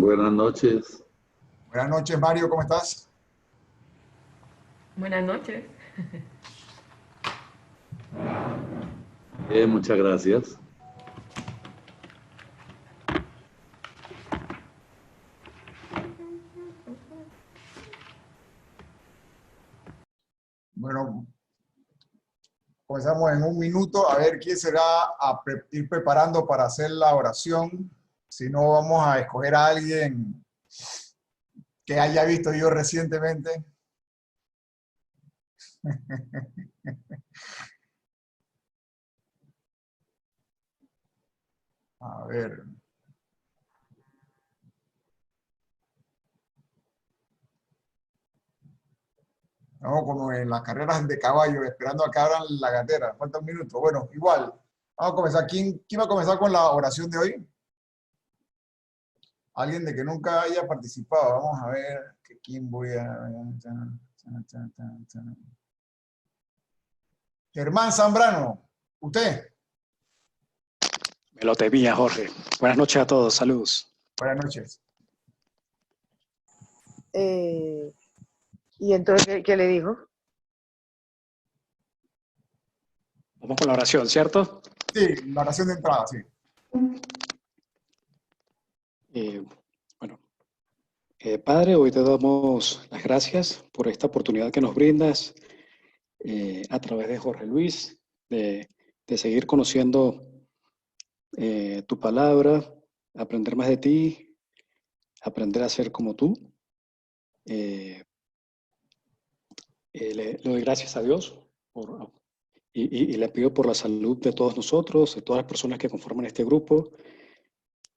Buenas noches. Buenas noches, Mario, ¿cómo estás? Buenas noches. Bien, muchas gracias. Bueno, comenzamos en un minuto. A ver quién será ir preparando para hacer la oración. Si no, vamos a escoger a alguien que haya visto yo recientemente. A ver. Vamos como en las carreras de caballo, esperando a que abran la gatera. Falta un minuto. Bueno, igual. Vamos a comenzar. ¿Quién va a comenzar con la oración de hoy? Alguien de que nunca haya participado. Vamos a ver quién voy a... Germán Zambrano, usted. Me lo temía, Jorge. Buenas noches a todos. Saludos. Buenas noches. ¿Y entonces qué le dijo? Vamos con la oración, ¿cierto? Sí, la oración de entrada, sí. Bueno, Padre, hoy te damos las gracias por esta oportunidad que nos brindas a través de Jorge Luis, de seguir conociendo tu palabra, aprender más de ti, aprender a ser como tú. Le doy gracias a Dios y le pido por la salud de todos nosotros, de todas las personas que conforman este grupo,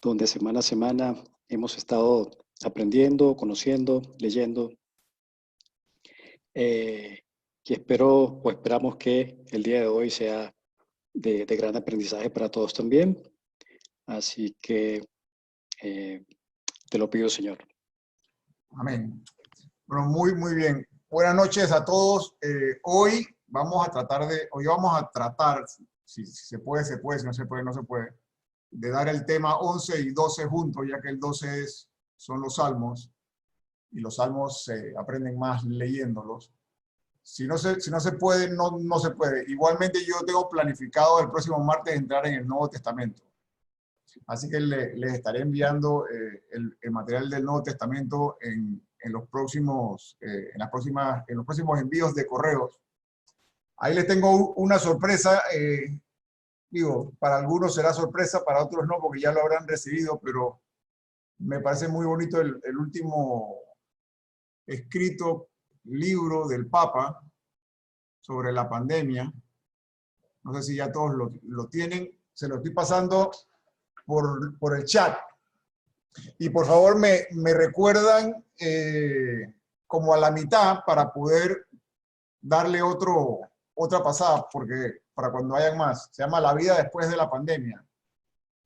donde semana a semana hemos estado aprendiendo, conociendo, leyendo. Y esperamos que el día de hoy sea de gran aprendizaje para todos también. Así que te lo pido, Señor. Amén. Bueno, muy bien. Buenas noches a todos. Hoy vamos a tratar, si se puede, se puede, si no se puede, no se puede, de dar el tema 11 y 12 juntos, ya que el 12 son los salmos, y los salmos se aprenden más leyéndolos. Si no se puede, no se puede. Igualmente yo tengo planificado el próximo martes entrar en el Nuevo Testamento. Así que les estaré enviando el material del Nuevo Testamento en los próximos envíos de correos. Ahí les tengo una sorpresa. Digo, para algunos será sorpresa, para otros no, porque ya lo habrán recibido, pero me parece muy bonito el último escrito libro del Papa sobre la pandemia. No sé si ya todos lo tienen. Se lo estoy pasando por el chat. Y por favor me recuerdan como a la mitad para poder darle otra pasada, porque para cuando hayan más. Se llama La vida después de la pandemia.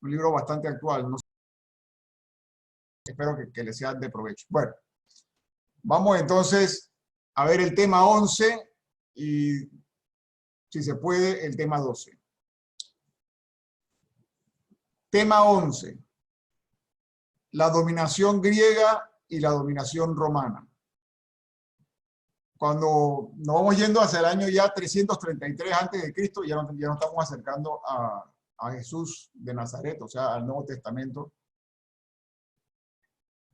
Un libro bastante actual. No sé, espero que les sea de provecho. Bueno, vamos entonces a ver el tema 11 y, si se puede, el tema 12. Tema 11. La dominación griega y la dominación romana. Cuando nos vamos yendo hacia el año ya 333 a.C., ya nos estamos acercando a Jesús de Nazaret, o sea, al Nuevo Testamento,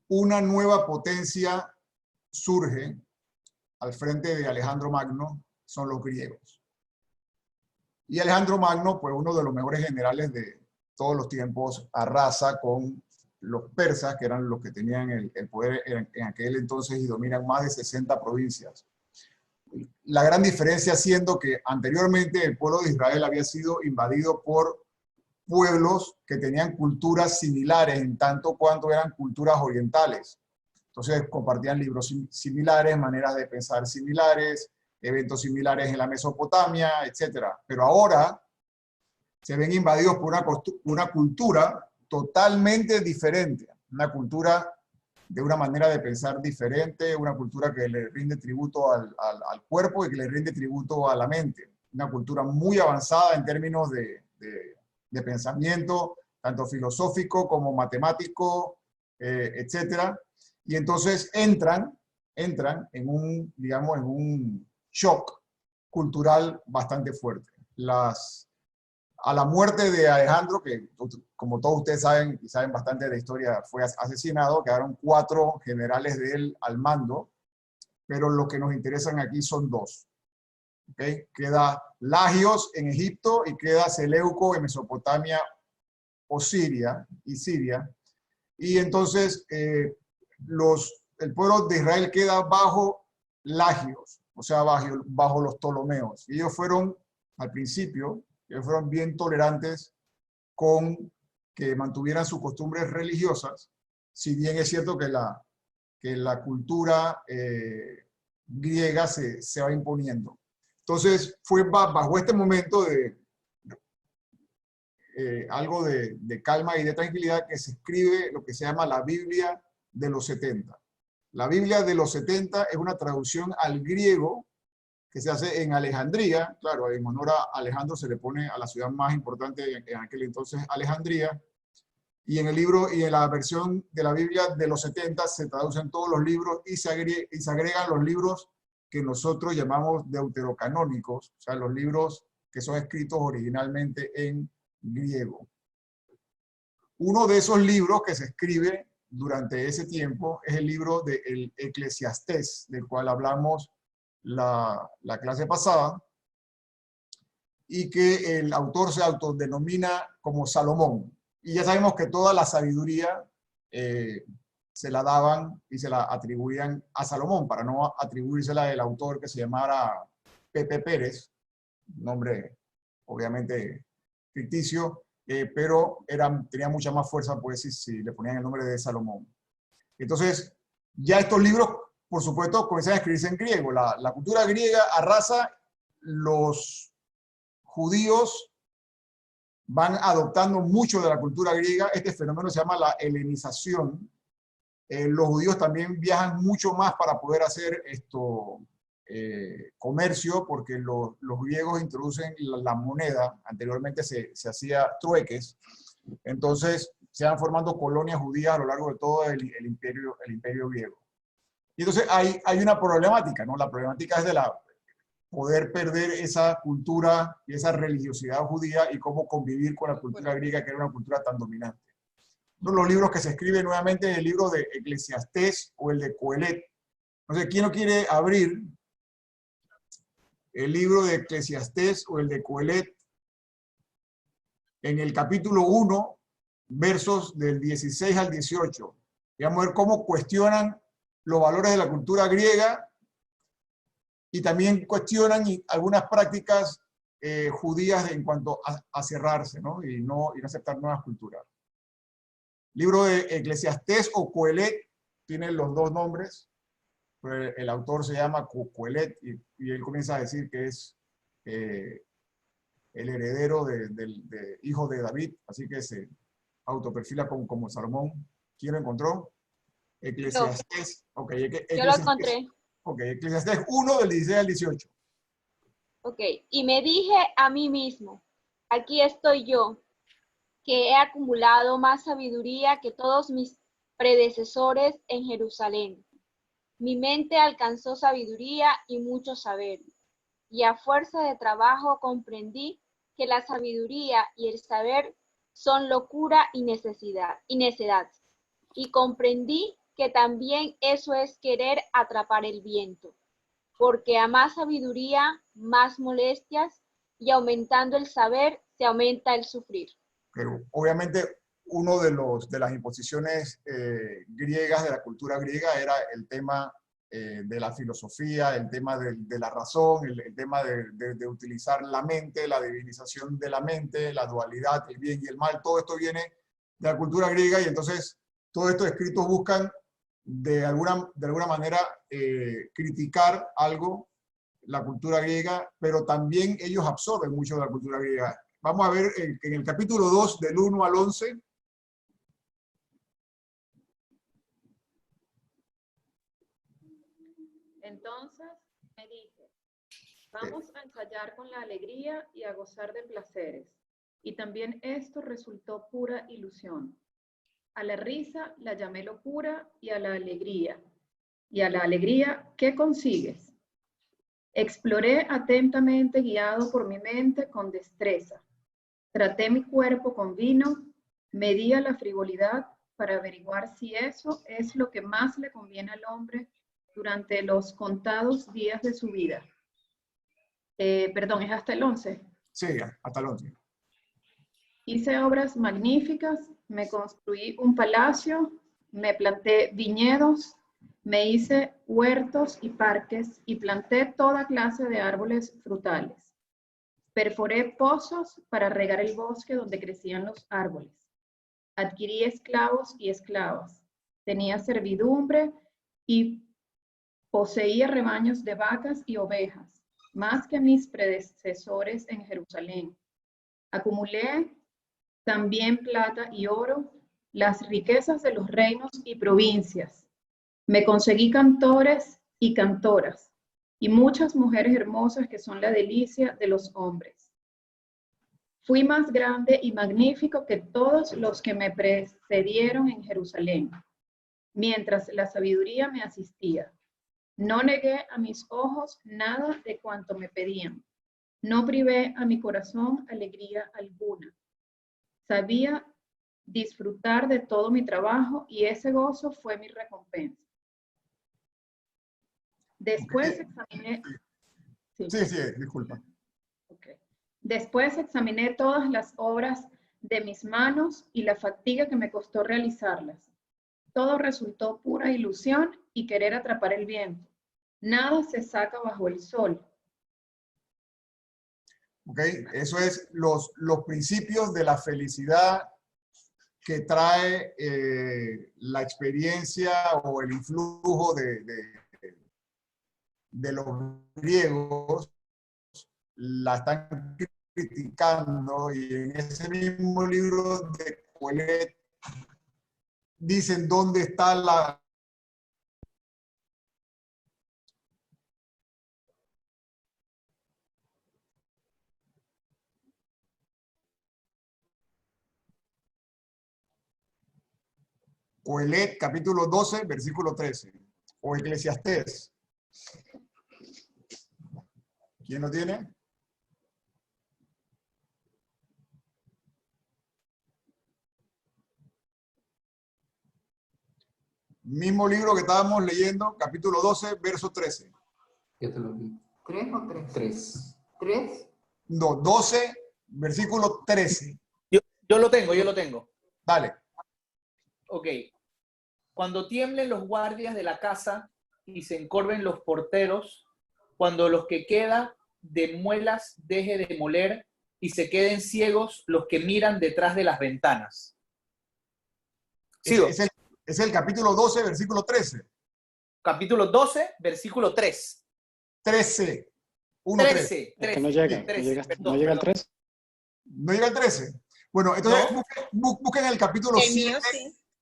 una nueva potencia surge al frente de Alejandro Magno, son los griegos. Y Alejandro Magno, pues uno de los mejores generales de todos los tiempos, arrasa con los persas, que eran los que tenían el poder en aquel entonces y dominan más de 60 provincias. La gran diferencia siendo que anteriormente el pueblo de Israel había sido invadido por pueblos que tenían culturas similares en tanto cuanto eran culturas orientales. Entonces compartían libros similares, maneras de pensar similares, eventos similares en la Mesopotamia, etc. Pero ahora se ven invadidos por una cultura totalmente diferente, una cultura de una manera de pensar diferente, una cultura que le rinde tributo al cuerpo y que le rinde tributo a la mente, una cultura muy avanzada en términos de pensamiento, tanto filosófico como matemático, etcétera. Y entonces entran en un, digamos, en un shock cultural bastante fuerte. A la muerte de Alejandro, que como todos ustedes saben y saben bastante de la historia, fue asesinado, quedaron 4 generales de él al mando, pero los que nos interesan aquí son 2. ¿Okay? Queda Lagios en Egipto y queda Seleuco en Mesopotamia o Siria, y entonces el pueblo de Israel queda bajo Lagios, o sea, bajo los Ptolomeos. Y ellos fueron, al principio, ellos fueron bien tolerantes con que mantuvieran sus costumbres religiosas, si bien es cierto que la cultura griega se va imponiendo. Entonces, fue bajo este momento de algo de calma y de tranquilidad que se escribe lo que se llama la Biblia de los 70. La Biblia de los 70 es una traducción al griego que se hace en Alejandría. Claro, en honor a Alejandro se le pone a la ciudad más importante en aquel entonces, Alejandría. Y en el libro y en la versión de la Biblia de los 70 se traducen todos los libros y se agregan los libros que nosotros llamamos deuterocanónicos, o sea, los libros que son escritos originalmente en griego. Uno de esos libros que se escribe durante ese tiempo es el libro del Eclesiastés, del cual hablamos la clase pasada, y que el autor se autodenomina como Salomón. Y ya sabemos que toda la sabiduría se la daban y se la atribuían a Salomón, para no atribuírsela al autor que se llamara Pepe Pérez, nombre obviamente ficticio, pero tenía mucha más fuerza pues, si le ponían el nombre de Salomón. Entonces, ya estos libros, por supuesto, comienzan a escribirse en griego. La cultura griega arrasa, los judíos van adoptando mucho de la cultura griega. Este fenómeno se llama la helenización. Los judíos también viajan mucho más para poder hacer comercio, porque los griegos introducen la moneda. Anteriormente se hacía trueques. Entonces se van formando colonias judías a lo largo de todo el imperio griego. Y entonces hay una problemática, ¿no? La problemática es de poder perder esa cultura y esa religiosidad judía y cómo convivir con la cultura griega, que era una cultura tan dominante. Uno de los libros que se escribe nuevamente es el libro de Eclesiastés o el de Coelet. Entonces, ¿quién no quiere abrir el libro de Eclesiastés o el de Coelet en el capítulo 1, versos del 16 al 18? Y vamos a ver cómo cuestionan los valores de la cultura griega y también cuestionan algunas prácticas judías en cuanto a cerrarse, ¿no? Y no aceptar nuevas culturas. Libro de Eclesiastés o Coelet tiene los 2 nombres. El autor se llama Coelet y él comienza a decir que es el heredero de hijo de David, así que se autoperfila como Salomón. ¿Quién lo encontró? Eclesiastés. No. Okay, Yo lo encontré. Ok, Eclesiastés 1 del 16 al 18. Ok, y me dije a mí mismo, aquí estoy yo, que he acumulado más sabiduría que todos mis predecesores en Jerusalén. Mi mente alcanzó sabiduría y mucho saber, y a fuerza de trabajo comprendí que la sabiduría y el saber son locura y necedad. Y comprendí que también eso es querer atrapar el viento, porque a más sabiduría, más molestias, y aumentando el saber, se aumenta el sufrir. Pero obviamente uno de las imposiciones griegas, de la cultura griega, era el tema de la filosofía, el tema de la razón, el tema de utilizar la mente, la divinización de la mente, la dualidad, el bien y el mal. Todo esto viene de la cultura griega y entonces todos estos escritos buscan de alguna manera criticar algo, la cultura griega, pero también ellos absorben mucho de la cultura griega. Vamos a ver en el capítulo 2, del 1 al 11. Entonces me dije, vamos a ensayar con la alegría y a gozar de placeres. Y también esto resultó pura ilusión. A la risa la llamé locura y a la alegría. Y a la alegría, ¿qué consigues? Exploré atentamente guiado por mi mente con destreza. Traté mi cuerpo con vino, medía la frivolidad para averiguar si eso es lo que más le conviene al hombre durante los contados días de su vida. Perdón, es hasta el 11. Sí, hasta el 11. Hice obras magníficas, me construí un palacio, me planté viñedos, me hice huertos y parques y planté toda clase de árboles frutales. Perforé pozos para regar el bosque donde crecían los árboles. Adquirí esclavos y esclavas. Tenía servidumbre y poseía rebaños de vacas y ovejas, más que mis predecesores en Jerusalén. Acumulé también plata y oro, las riquezas de los reinos y provincias. Me conseguí cantores y cantoras, y muchas mujeres hermosas que son la delicia de los hombres. Fui más grande y magnífico que todos los que me precedieron en Jerusalén, mientras la sabiduría me asistía. No negué a mis ojos nada de cuanto me pedían. No privé a mi corazón alegría alguna. Sabía disfrutar de todo mi trabajo y ese gozo fue mi recompensa. Después examiné... Sí, disculpa. Okay. Después examiné todas las obras de mis manos y la fatiga que me costó realizarlas. Todo resultó pura ilusión y querer atrapar el viento. Nada se saca bajo el sol. ¿Ok? Eso es los principios de la felicidad que trae la experiencia o el influjo de los griegos. La están criticando y en ese mismo libro de Coelet dicen dónde está la... Coelet, capítulo 12, versículo 13. O Eclesiastés. ¿Quién lo tiene? Mismo libro que estábamos leyendo, capítulo 12, verso 13. Ya te lo vi. ¿3 o 3? 3. ¿3? No, 12, versículo 13. Yo lo tengo. Dale. Ok. Cuando tiemblen los guardias de la casa y se encorven los porteros, cuando los que queda de muelas deje de moler y se queden ciegos los que miran detrás de las ventanas. Sigo. Es el capítulo 12, versículo 13. Capítulo 12, versículo 3. 13. 13. Es que no llega, 13, no llega al 3. ¿No llega al 13? Bueno, entonces No. busquen el capítulo 7.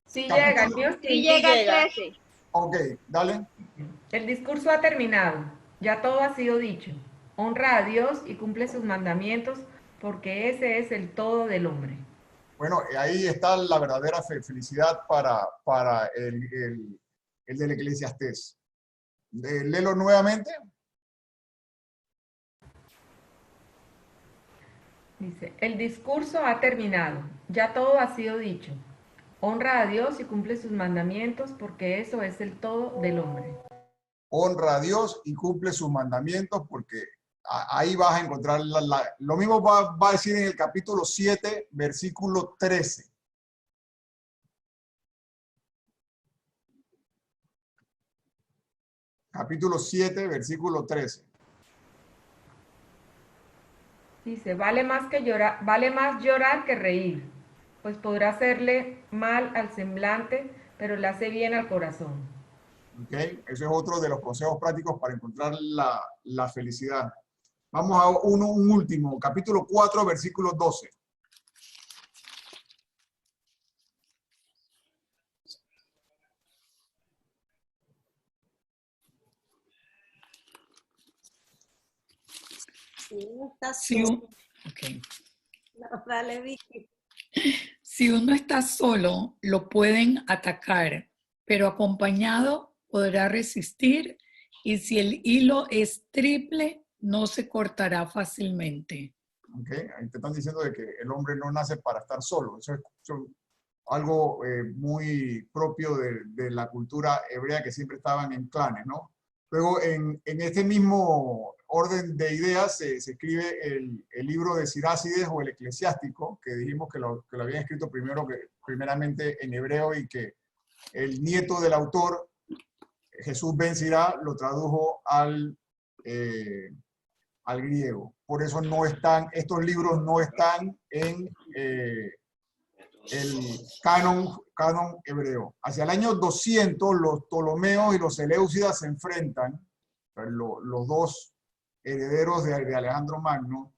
Sí llega, el mío Sí llega el 13. Ok, dale. El discurso ha terminado, ya todo ha sido dicho. Honra a Dios y cumple sus mandamientos, porque ese es el todo del hombre. Bueno, ahí está la verdadera felicidad para el del Eclesiastés. Léelo nuevamente. Dice, el discurso ha terminado, ya todo ha sido dicho. Honra a Dios y cumple sus mandamientos, porque eso es el todo del hombre. Honra a Dios y cumple sus mandamientos, porque ahí vas a encontrar lo mismo va a decir en el capítulo 7, versículo 13. Capítulo 7, versículo 13. Dice, vale más llorar que reír, pues podrá hacerle mal al semblante, pero le hace bien al corazón. ¿Okay? Ese es otro de los consejos prácticos para encontrar la felicidad. Vamos a un último, capítulo 4, versículo 12. Sí, okay. No, dale, Vicky. Si uno está solo, lo pueden atacar, pero acompañado podrá resistir, y si el hilo es triple, no se cortará fácilmente. ¿Okay? Ahí te están diciendo de que el hombre no nace para estar solo. Eso es algo muy propio de la cultura hebrea, que siempre estaban en clanes, ¿no? Luego, en este mismo orden de ideas, se escribe el libro de Sirácides, o el Eclesiástico, que dijimos que lo habían escrito primeramente en hebreo, y que el nieto del autor, Jesús Ben Sirá, lo tradujo al griego. Por eso estos libros no están en el canon hebreo. Hacia el año 200, los Ptolomeos y los Seleucidas se enfrentan, los dos herederos de Alejandro Magno.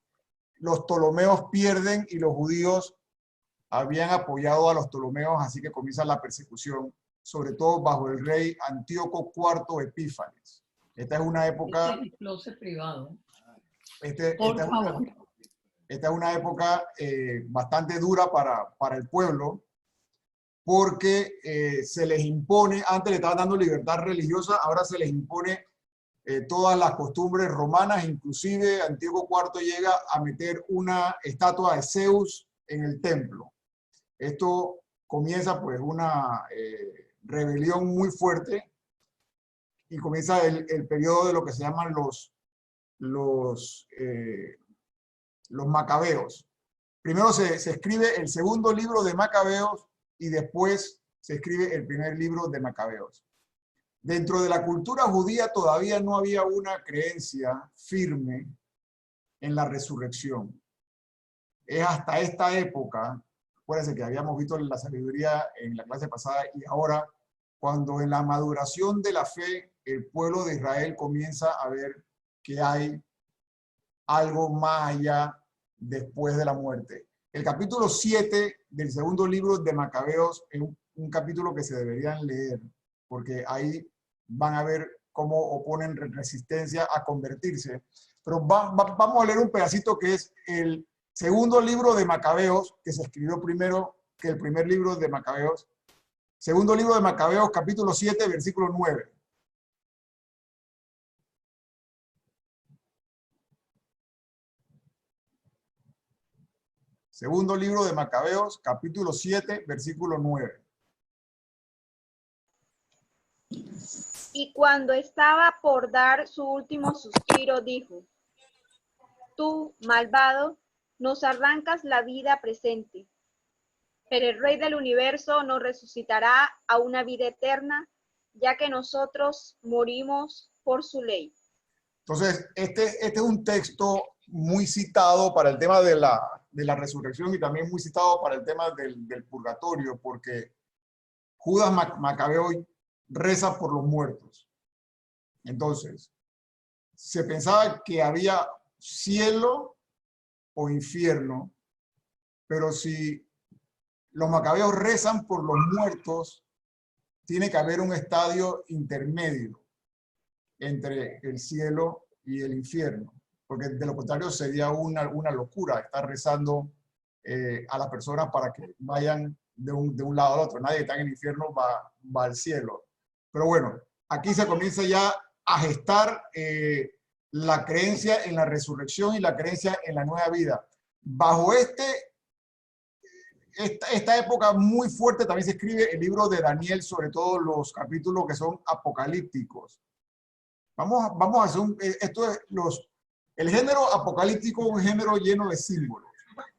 Los Ptolomeos pierden y los judíos habían apoyado a los Ptolomeos, así que comienza la persecución, sobre todo bajo el rey Antíoco IV Epífanes. Esta es una época... Este es closet privado. Por favor. Esta es una época bastante dura para el pueblo, porque se les impone, antes le estaban dando libertad religiosa, ahora se les impone todas las costumbres romanas. Inclusive Antíoco IV llega a meter una estatua de Zeus en el templo. Esto comienza pues una rebelión muy fuerte, y comienza el periodo de lo que se llaman los Macabeos. Primero se escribe el segundo libro de Macabeos, y después se escribe el primer libro de Macabeos. Dentro de la cultura judía todavía no había una creencia firme en la resurrección. Es hasta esta época, acuérdense que habíamos visto la sabiduría en la clase pasada, y ahora, cuando en la maduración de la fe, el pueblo de Israel comienza a ver que hay algo más allá después de la muerte. El capítulo 7 del segundo libro de Macabeos es un capítulo que se deberían leer, porque ahí van a ver cómo oponen resistencia a convertirse. Pero vamos a leer un pedacito que es el segundo libro de Macabeos, que se escribió primero que el primer libro de Macabeos. Segundo libro de Macabeos, capítulo 7, versículo 9. Segundo libro de Macabeos, capítulo 7, versículo 9. Y cuando estaba por dar su último suspiro, dijo: tú, malvado, nos arrancas la vida presente, pero el Rey del universo nos resucitará a una vida eterna, ya que nosotros morimos por su ley. Entonces, este es un texto muy citado para el tema de la resurrección, y también muy citado para el tema del purgatorio, porque Judas Macabeo reza por los muertos. Entonces, se pensaba que había cielo o infierno, pero si los macabeos rezan por los muertos, tiene que haber un estadio intermedio entre el cielo y el infierno, porque de lo contrario sería una locura estar rezando a las personas para que vayan de un lado al otro. Nadie que está en el infierno va al cielo. Pero bueno, aquí se comienza ya a gestar la creencia en la resurrección y la creencia en la nueva vida. Bajo esta época muy fuerte también se escribe el libro de Daniel, sobre todo los capítulos que son apocalípticos. Vamos a hacer el género apocalíptico es un género lleno de símbolos.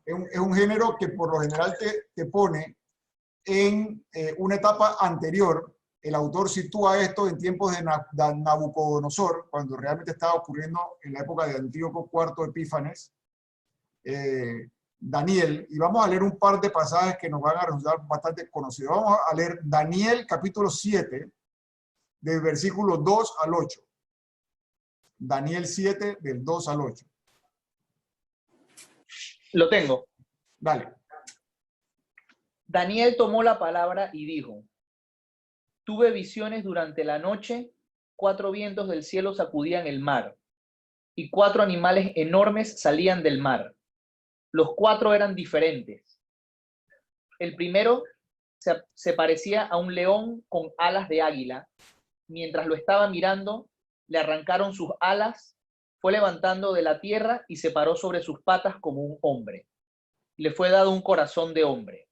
Es un género que por lo general te pone en una etapa anterior. El autor sitúa esto en tiempos de Nabucodonosor, cuando realmente estaba ocurriendo en la época de Antíoco IV Epífanes, Daniel, y vamos a leer un par de pasajes que nos van a resultar bastante conocidos. Vamos a leer Daniel capítulo 7, del versículo 2 al 8. Daniel 7, del 2 al 8. Lo tengo. Dale. Daniel tomó la palabra y dijo: tuve visiones durante la noche, 4 vientos del cielo sacudían el mar, y 4 animales enormes salían del mar. Los 4 eran diferentes. El primero se parecía a un león con alas de águila. Mientras lo estaba mirando, le arrancaron sus alas, fue levantando de la tierra y se paró sobre sus patas como un hombre. Le fue dado un corazón de hombre.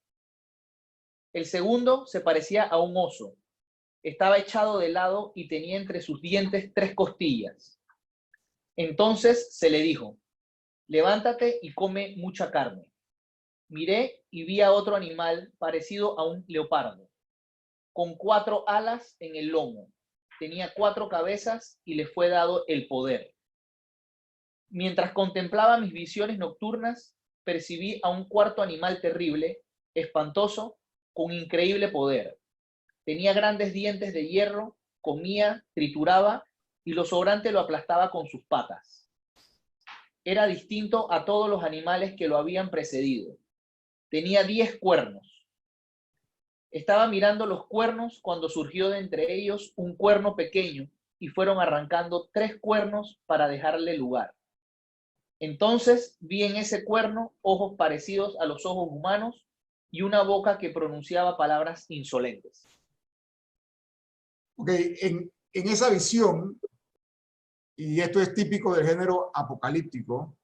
El segundo se parecía a un oso. Estaba echado de lado y tenía entre sus dientes 3 costillas. Entonces se le dijo: levántate y come mucha carne. Miré y vi a otro animal parecido a un leopardo, con 4 alas en el lomo. Tenía 4 cabezas y le fue dado el poder. Mientras contemplaba mis visiones nocturnas, percibí a un cuarto animal terrible, espantoso, con increíble poder. Tenía grandes dientes de hierro, comía, trituraba y lo sobrante lo aplastaba con sus patas. Era distinto a todos los animales que lo habían precedido. Tenía 10 cuernos. Estaba mirando los cuernos cuando surgió de entre ellos un cuerno pequeño y fueron arrancando 3 cuernos para dejarle lugar. Entonces vi en ese cuerno ojos parecidos a los ojos humanos y una boca que pronunciaba palabras insolentes. Ok, en esa visión, y esto es típico del género apocalíptico,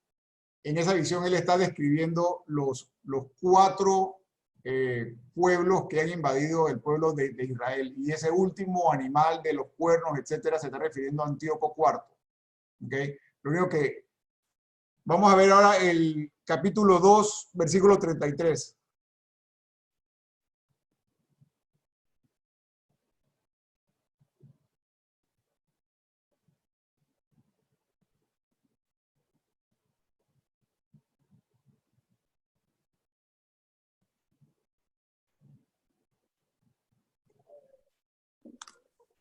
en esa visión él está describiendo los 4 pueblos que han invadido el pueblo de Israel, y ese último animal de los cuernos, etcétera, se está refiriendo a Antíoco IV. ¿Okay? Lo único que vamos a ver ahora el capítulo 2, versículo 33.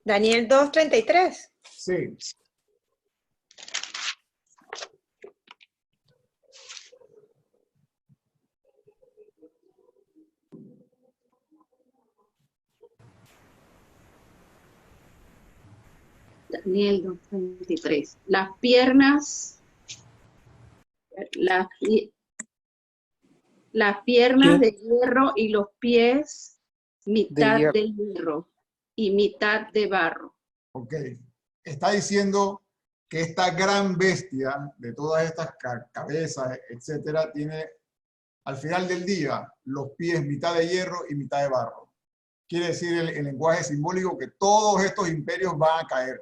Daniel 2:33. Sí. Daniel 2:33. Las piernas de hierro y los pies mitad de hierro y mitad de barro. Ok. Está diciendo que esta gran bestia de todas estas cabezas, etcétera, tiene al final del día los pies mitad de hierro y mitad de barro. Quiere decir el lenguaje simbólico que todos estos imperios van a caer.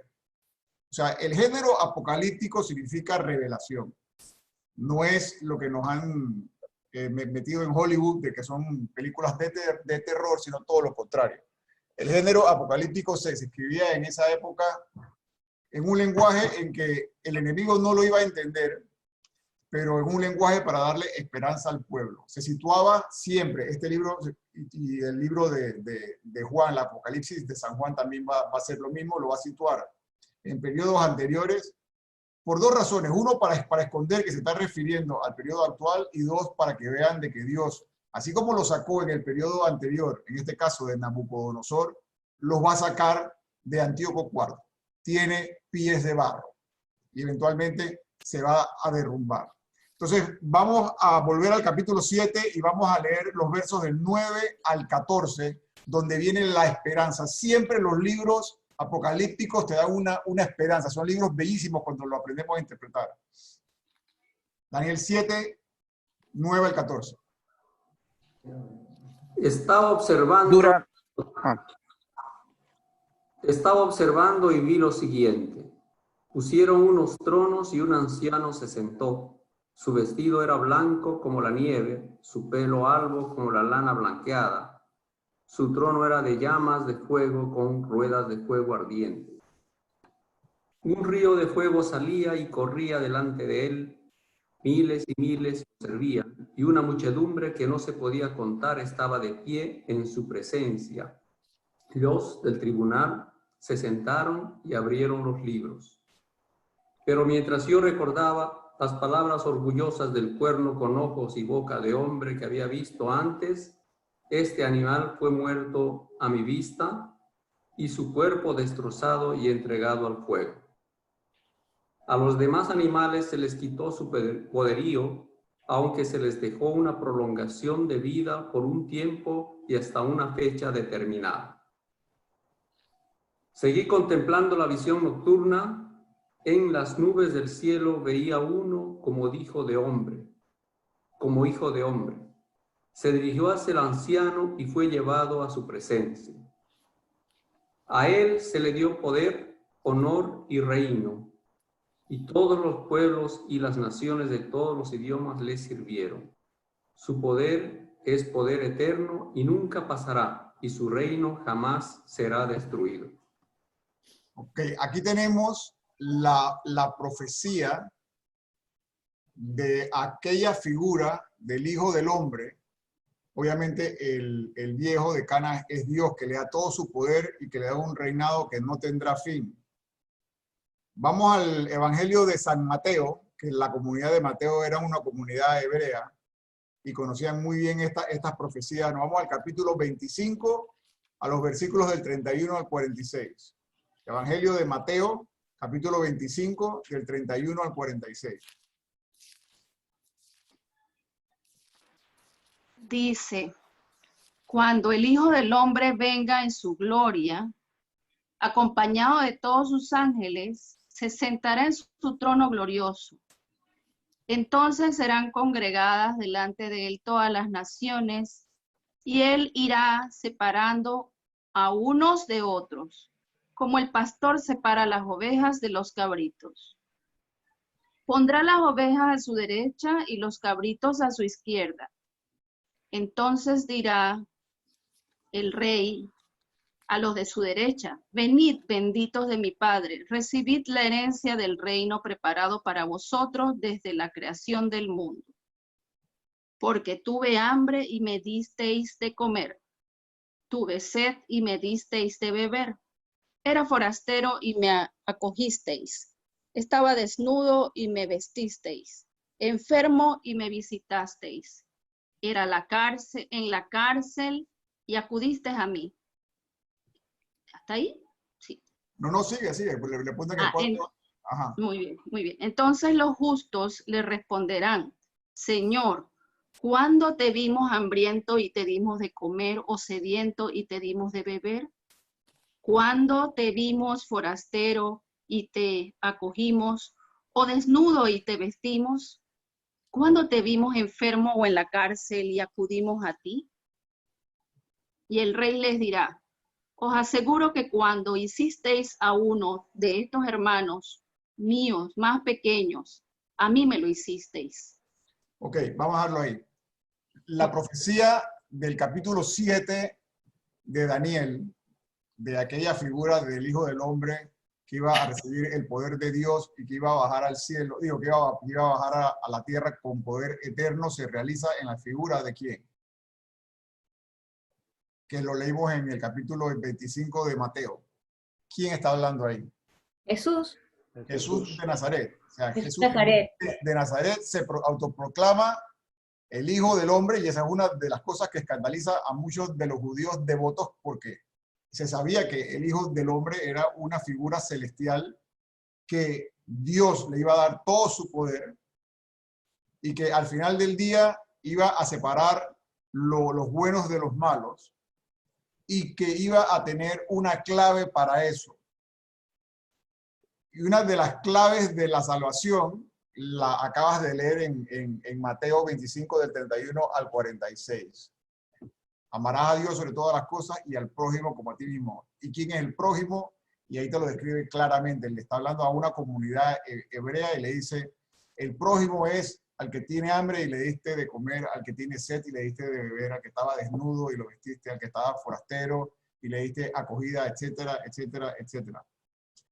O sea, el género apocalíptico significa revelación. No es lo que nos han metido en Hollywood, de que son películas de terror, sino todo lo contrario. El género apocalíptico se escribía en esa época en un lenguaje en que el enemigo no lo iba a entender, pero en un lenguaje para darle esperanza al pueblo. Se situaba siempre, este libro y el libro de Juan, el Apocalipsis de San Juan también va a ser lo mismo, lo va a situar en periodos anteriores, por 2 razones. Uno, para esconder que se está refiriendo al periodo actual, y 2, para que vean de que Dios, así como lo sacó en el periodo anterior, en este caso de Nabucodonosor, los va a sacar de Antíoco IV. Tiene pies de barro y eventualmente se va a derrumbar. Entonces, vamos a volver al capítulo 7 y vamos a leer los versos del 9 al 14, donde viene la esperanza. Siempre los libros apocalípticos te dan una esperanza. Son libros bellísimos cuando lo aprendemos a interpretar. Daniel 7, 9 al 14. Estaba observando y vi lo siguiente. Pusieron unos tronos y un anciano se sentó. Su vestido era blanco como la nieve, su pelo albo como la lana blanqueada. Su trono era de llamas de fuego con ruedas de fuego ardiente. Un río de fuego salía y corría delante de él. Miles y miles lo servían, y una muchedumbre que no se podía contar estaba de pie en su presencia. Los del tribunal se sentaron y abrieron los libros. Pero mientras yo recordaba las palabras orgullosas del cuerno con ojos y boca de hombre que había visto antes, este animal fue muerto a mi vista y su cuerpo destrozado y entregado al fuego. A los demás animales se les quitó su poderío aunque se les dejó una prolongación de vida por un tiempo y hasta una fecha determinada. Seguí contemplando la visión nocturna. En las nubes del cielo veía uno como hijo de hombre. Se dirigió hacia el anciano y fue llevado a su presencia. A él se le dio poder, honor y reino, y todos los pueblos y las naciones de todos los idiomas le sirvieron. Su poder es poder eterno y nunca pasará, y su reino jamás será destruido. Ok, aquí tenemos la profecía de aquella figura del Hijo del Hombre. Obviamente el viejo de Cana es Dios, que le da todo su poder y que le da un reinado que no tendrá fin. Vamos al Evangelio de San Mateo, que la comunidad de Mateo era una comunidad hebrea y conocían muy bien estas profecías. Nos vamos al capítulo 25, a los versículos del 31 al 46. Evangelio de Mateo, capítulo 25, del 31 al 46. Dice, cuando el Hijo del Hombre venga en su gloria, acompañado de todos sus ángeles, se sentará en su trono glorioso. Entonces serán congregadas delante de él todas las naciones, y él irá separando a unos de otros, como el pastor separa las ovejas de los cabritos. Pondrá las ovejas a su derecha y los cabritos a su izquierda. Entonces dirá el rey a los de su derecha, venid, benditos de mi Padre, recibid la herencia del reino preparado para vosotros desde la creación del mundo. Porque tuve hambre y me disteis de comer, tuve sed y me disteis de beber, era forastero y me acogisteis, estaba desnudo y me vestisteis, enfermo y me visitasteis, era en la cárcel y acudisteis a mí. ¿Hasta ahí? Sí. No, sigue. Le ponen el cuarto. Ajá. Muy bien, muy bien. Entonces los justos le responderán, Señor, ¿cuándo te vimos hambriento y te dimos de comer, o sediento y te dimos de beber? ¿Cuándo te vimos forastero y te acogimos, o desnudo y te vestimos? ¿Cuándo te vimos enfermo o en la cárcel y acudimos a ti? Y el rey les dirá, os aseguro que cuando hicisteis a uno de estos hermanos míos más pequeños, a mí me lo hicisteis. Ok, vamos a dejarlo ahí. La profecía del capítulo 7 de Daniel, de aquella figura del Hijo del Hombre que iba a recibir el poder de Dios y que iba a bajar al cielo, que iba a bajar a la tierra con poder eterno, se realiza en la figura de ¿quién? Que lo leímos en el capítulo 25 de Mateo. ¿Quién está hablando ahí? Jesús. Jesús de Nazaret. O sea, Jesús Jesús Nazaret. de Nazaret se autoproclama el Hijo del Hombre, y esa es una de las cosas que escandaliza a muchos de los judíos devotos, porque se sabía que el Hijo del Hombre era una figura celestial, que Dios le iba a dar todo su poder y que al final del día iba a separar los buenos de los malos, y que iba a tener una clave para eso. Y una de las claves de la salvación la acabas de leer en Mateo 25, del 31 al 46. Amarás a Dios sobre todas las cosas y al prójimo como a ti mismo. ¿Y quién es el prójimo? Y ahí te lo describe claramente. Le está hablando a una comunidad hebrea y le dice, el prójimo es al que tiene hambre y le diste de comer, al que tiene sed y le diste de beber, al que estaba desnudo y lo vestiste, al que estaba forastero y le diste acogida, etcétera, etcétera, etcétera.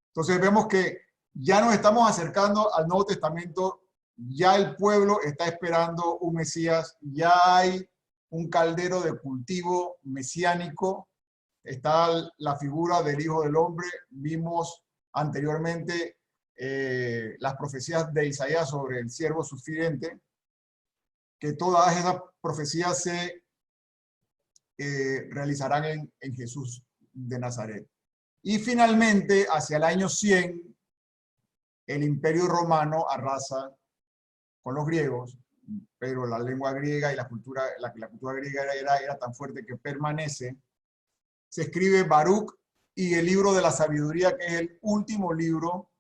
Entonces vemos que ya nos estamos acercando al Nuevo Testamento, ya el pueblo está esperando un Mesías, ya hay un caldero de cultivo mesiánico, está la figura del Hijo del Hombre. Vimos anteriormente las profecías de Isaías sobre el siervo sufriente, que todas esas profecías se realizarán en Jesús de Nazaret. Y finalmente, hacia el año 100, el Imperio Romano arrasa con los griegos pero la lengua griega y la cultura griega era tan fuerte que permanece. Se escribe Baruch y el libro de la sabiduría, que es el último libro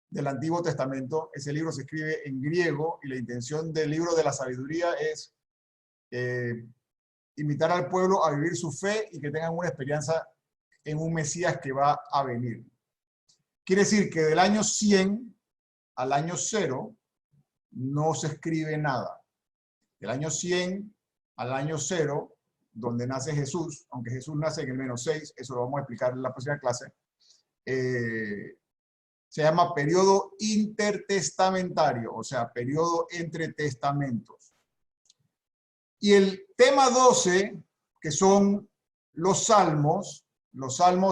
del Antiguo Testamento. Ese libro se escribe en griego y la intención del libro de la sabiduría es invitar al pueblo a vivir su fe y que tengan una esperanza en un Mesías que va a venir. Quiere decir que del año 100 al año 0 no se escribe nada. Del año 100 al año 0, donde nace Jesús, aunque Jesús nace en el -6, eso lo vamos a explicar en la próxima clase, se llama periodo intertestamentario, o sea, periodo entre testamentos. Y el tema 12, que son los salmos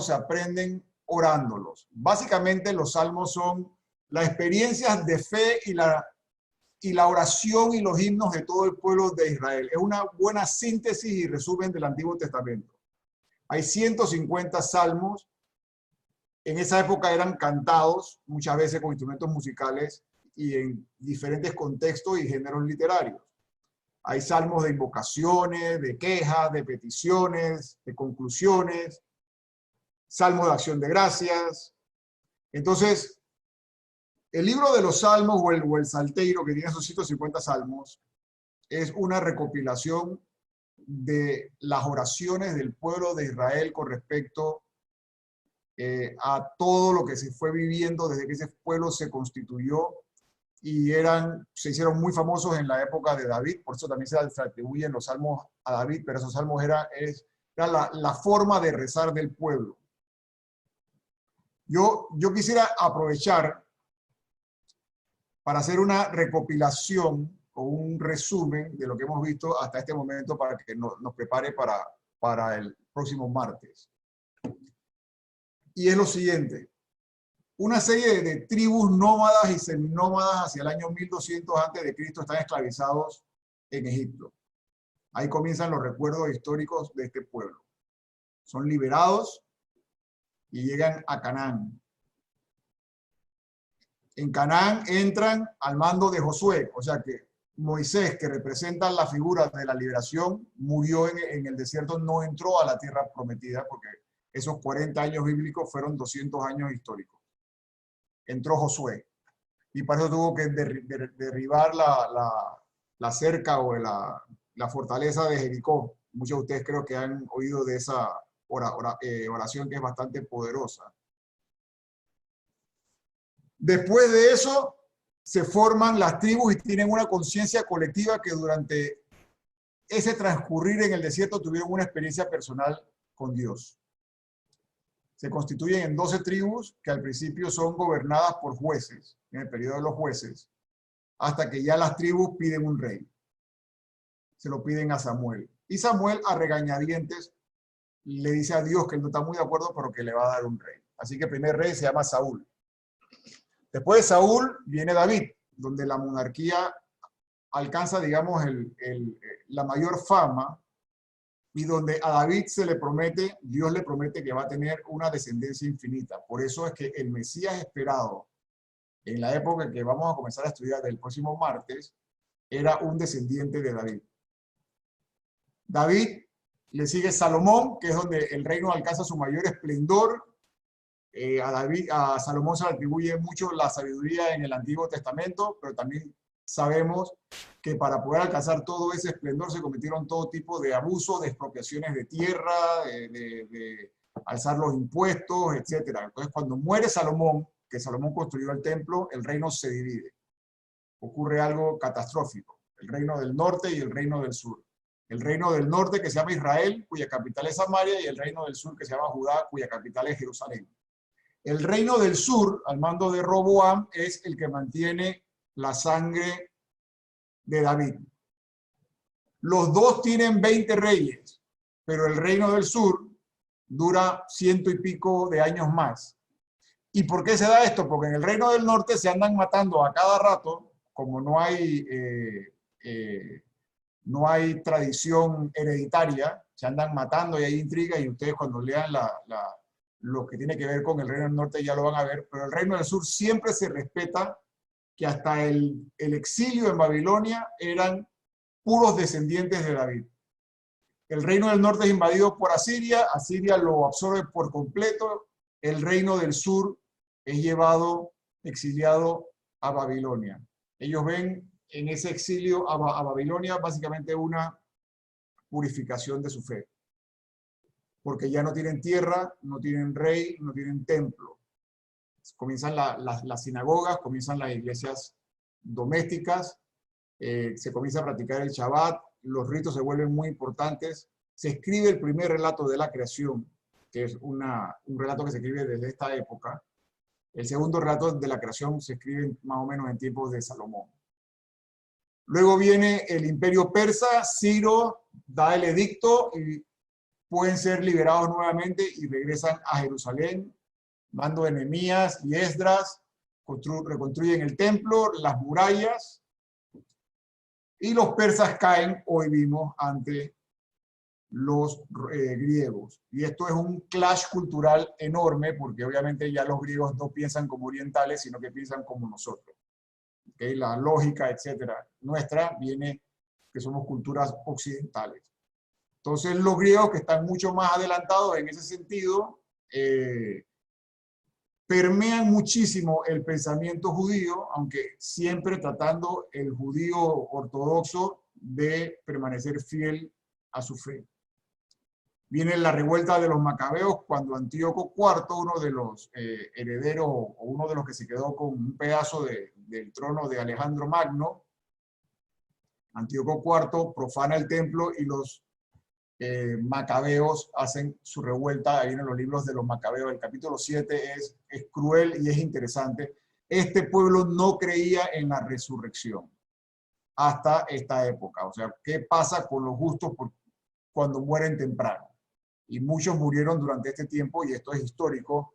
se aprenden orándolos. Básicamente los salmos son las experiencias de fe y la oración y los himnos de todo el pueblo de Israel. Es una buena síntesis y resumen del Antiguo Testamento. Hay 150 salmos. En esa época eran cantados, muchas veces con instrumentos musicales y en diferentes contextos y géneros literarios. Hay salmos de invocaciones, de quejas, de peticiones, de conclusiones, salmos de acción de gracias. Entonces, el libro de los salmos o el salterio, que tiene esos 150 salmos, es una recopilación de las oraciones del pueblo de Israel con respecto a todo lo que se fue viviendo desde que ese pueblo se constituyó, y se hicieron muy famosos en la época de David. Por eso también se atribuyen los salmos a David, pero esos salmos era la forma de rezar del pueblo. Yo quisiera aprovechar para hacer una recopilación o un resumen de lo que hemos visto hasta este momento para que nos prepare para el próximo martes. Y es lo siguiente: una serie de tribus nómadas y seminómadas hacia el año 1200 a.C. están esclavizados en Egipto. Ahí comienzan los recuerdos históricos de este pueblo. Son liberados y llegan a Canaán. En Canaán entran al mando de Josué, o sea que Moisés, que representa la figura de la liberación, murió en el desierto, no entró a la tierra prometida, porque esos 40 años bíblicos fueron 200 años históricos. Entró Josué, y para eso tuvo que derribar la cerca o la fortaleza de Jericó. Muchos de ustedes creo que han oído de esa oración, que es bastante poderosa. Después de eso, se forman las tribus y tienen una conciencia colectiva que durante ese transcurrir en el desierto tuvieron una experiencia personal con Dios. Se constituyen en 12 tribus que al principio son gobernadas por jueces, en el periodo de los jueces, hasta que ya las tribus piden un rey. Se lo piden a Samuel. Y Samuel, a regañadientes, le dice a Dios que él no está muy de acuerdo, pero que le va a dar un rey. Así que el primer rey se llama Saúl. Después de Saúl viene David, donde la monarquía alcanza, digamos, la mayor fama, y donde a David Dios le promete que va a tener una descendencia infinita. Por eso es que el Mesías esperado, en la época que vamos a comenzar a estudiar del próximo martes, era un descendiente de David. David le sigue Salomón, que es donde el reino alcanza su mayor esplendor. A Salomón se le atribuye mucho la sabiduría en el Antiguo Testamento, pero también sabemos que para poder alcanzar todo ese esplendor se cometieron todo tipo de abusos, de expropiaciones de tierra, de alzar los impuestos, etc. Entonces, cuando muere Salomón, que Salomón construyó el templo, el reino se divide. Ocurre algo catastrófico: el reino del norte y el reino del sur. El reino del norte, que se llama Israel, cuya capital es Samaria, y el reino del sur, que se llama Judá, cuya capital es Jerusalén. El reino del sur, al mando de Roboam, es el que mantiene la sangre de David. Los dos tienen 20 reyes, pero el reino del sur dura 100 y pico de años más. ¿Y por qué se da esto? Porque en el reino del norte se andan matando a cada rato, como no hay tradición hereditaria, se andan matando y hay intriga, y ustedes cuando lean lo que tiene que ver con el reino del norte ya lo van a ver, pero el reino del sur siempre se respeta que hasta el exilio en Babilonia eran puros descendientes de David. El reino del norte es invadido por Asiria, Asiria lo absorbe por completo, el reino del sur es llevado, exiliado a Babilonia. Ellos ven en ese exilio a Babilonia básicamente una purificación de su fe, porque ya no tienen tierra, no tienen rey, no tienen templo. Comienzan las sinagogas, comienzan las iglesias domésticas, se comienza a practicar el Shabbat, los ritos se vuelven muy importantes, se escribe el primer relato de la creación, que es un relato que se escribe desde esta época. El segundo relato de la creación se escribe más o menos en tiempos de Salomón. Luego viene el imperio persa, Ciro da el edicto y pueden ser liberados nuevamente y regresan a Jerusalén. Mando de Nehemías y Esdras reconstruyen el templo, las murallas, y los persas caen, hoy vimos, ante los griegos. Y esto es un clash cultural enorme, porque obviamente ya los griegos no piensan como orientales, sino que piensan como nosotros. ¿Okay? La lógica, etcétera, nuestra viene que somos culturas occidentales. Entonces los griegos, que están mucho más adelantados en ese sentido, permean muchísimo el pensamiento judío, aunque siempre tratando el judío ortodoxo de permanecer fiel a su fe. Viene la revuelta de los macabeos cuando Antíoco IV, uno de los herederos o uno de los que se quedó con un pedazo del trono de Alejandro Magno, Antíoco IV profana el templo y los macabeos hacen su revuelta. Ahí en los libros de los macabeos, el capítulo 7 es cruel y es interesante. Este pueblo no creía en la resurrección hasta esta época. O sea, ¿qué pasa con los justos cuando mueren temprano? Y muchos murieron durante este tiempo, y esto es histórico,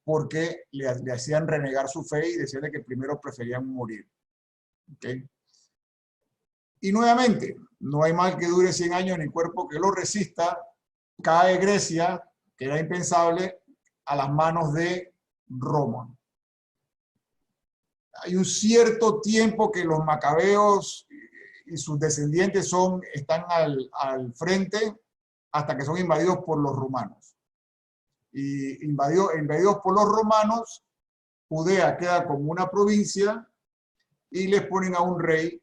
porque le hacían renegar su fe y decirle que primero preferían morir. ¿Okay? Y nuevamente, no hay mal que dure 100 años ni cuerpo que lo resista. Cae Grecia, que era impensable, a las manos de Roma. Hay un cierto tiempo que los macabeos y sus descendientes están al frente, hasta que son invadidos por los romanos. Y invadidos por los romanos, Judea queda como una provincia y les ponen a un rey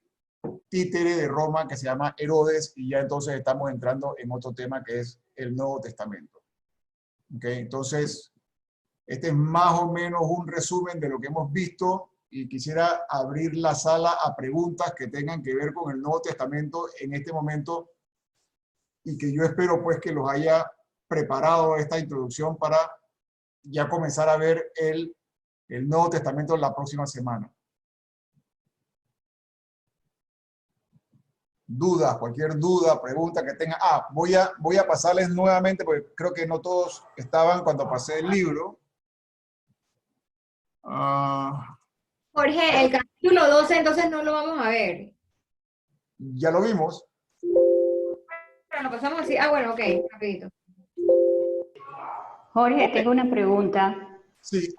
títere de Roma que se llama Herodes, y ya entonces estamos entrando en otro tema que es el Nuevo Testamento. ¿Okay? Entonces, este es más o menos un resumen de lo que hemos visto, y quisiera abrir la sala a preguntas que tengan que ver con el Nuevo Testamento en este momento, y que yo espero pues que los haya preparado esta introducción para ya comenzar a ver el Nuevo Testamento la próxima semana. Dudas, cualquier duda, pregunta que tengan. Voy a pasarles nuevamente, porque creo que no todos estaban cuando pasé el libro. Jorge, el capítulo 12 entonces no lo vamos a ver. Ya lo vimos. Pero lo pasamos así. Bueno, ok, rapidito. Jorge, tengo una pregunta. Sí,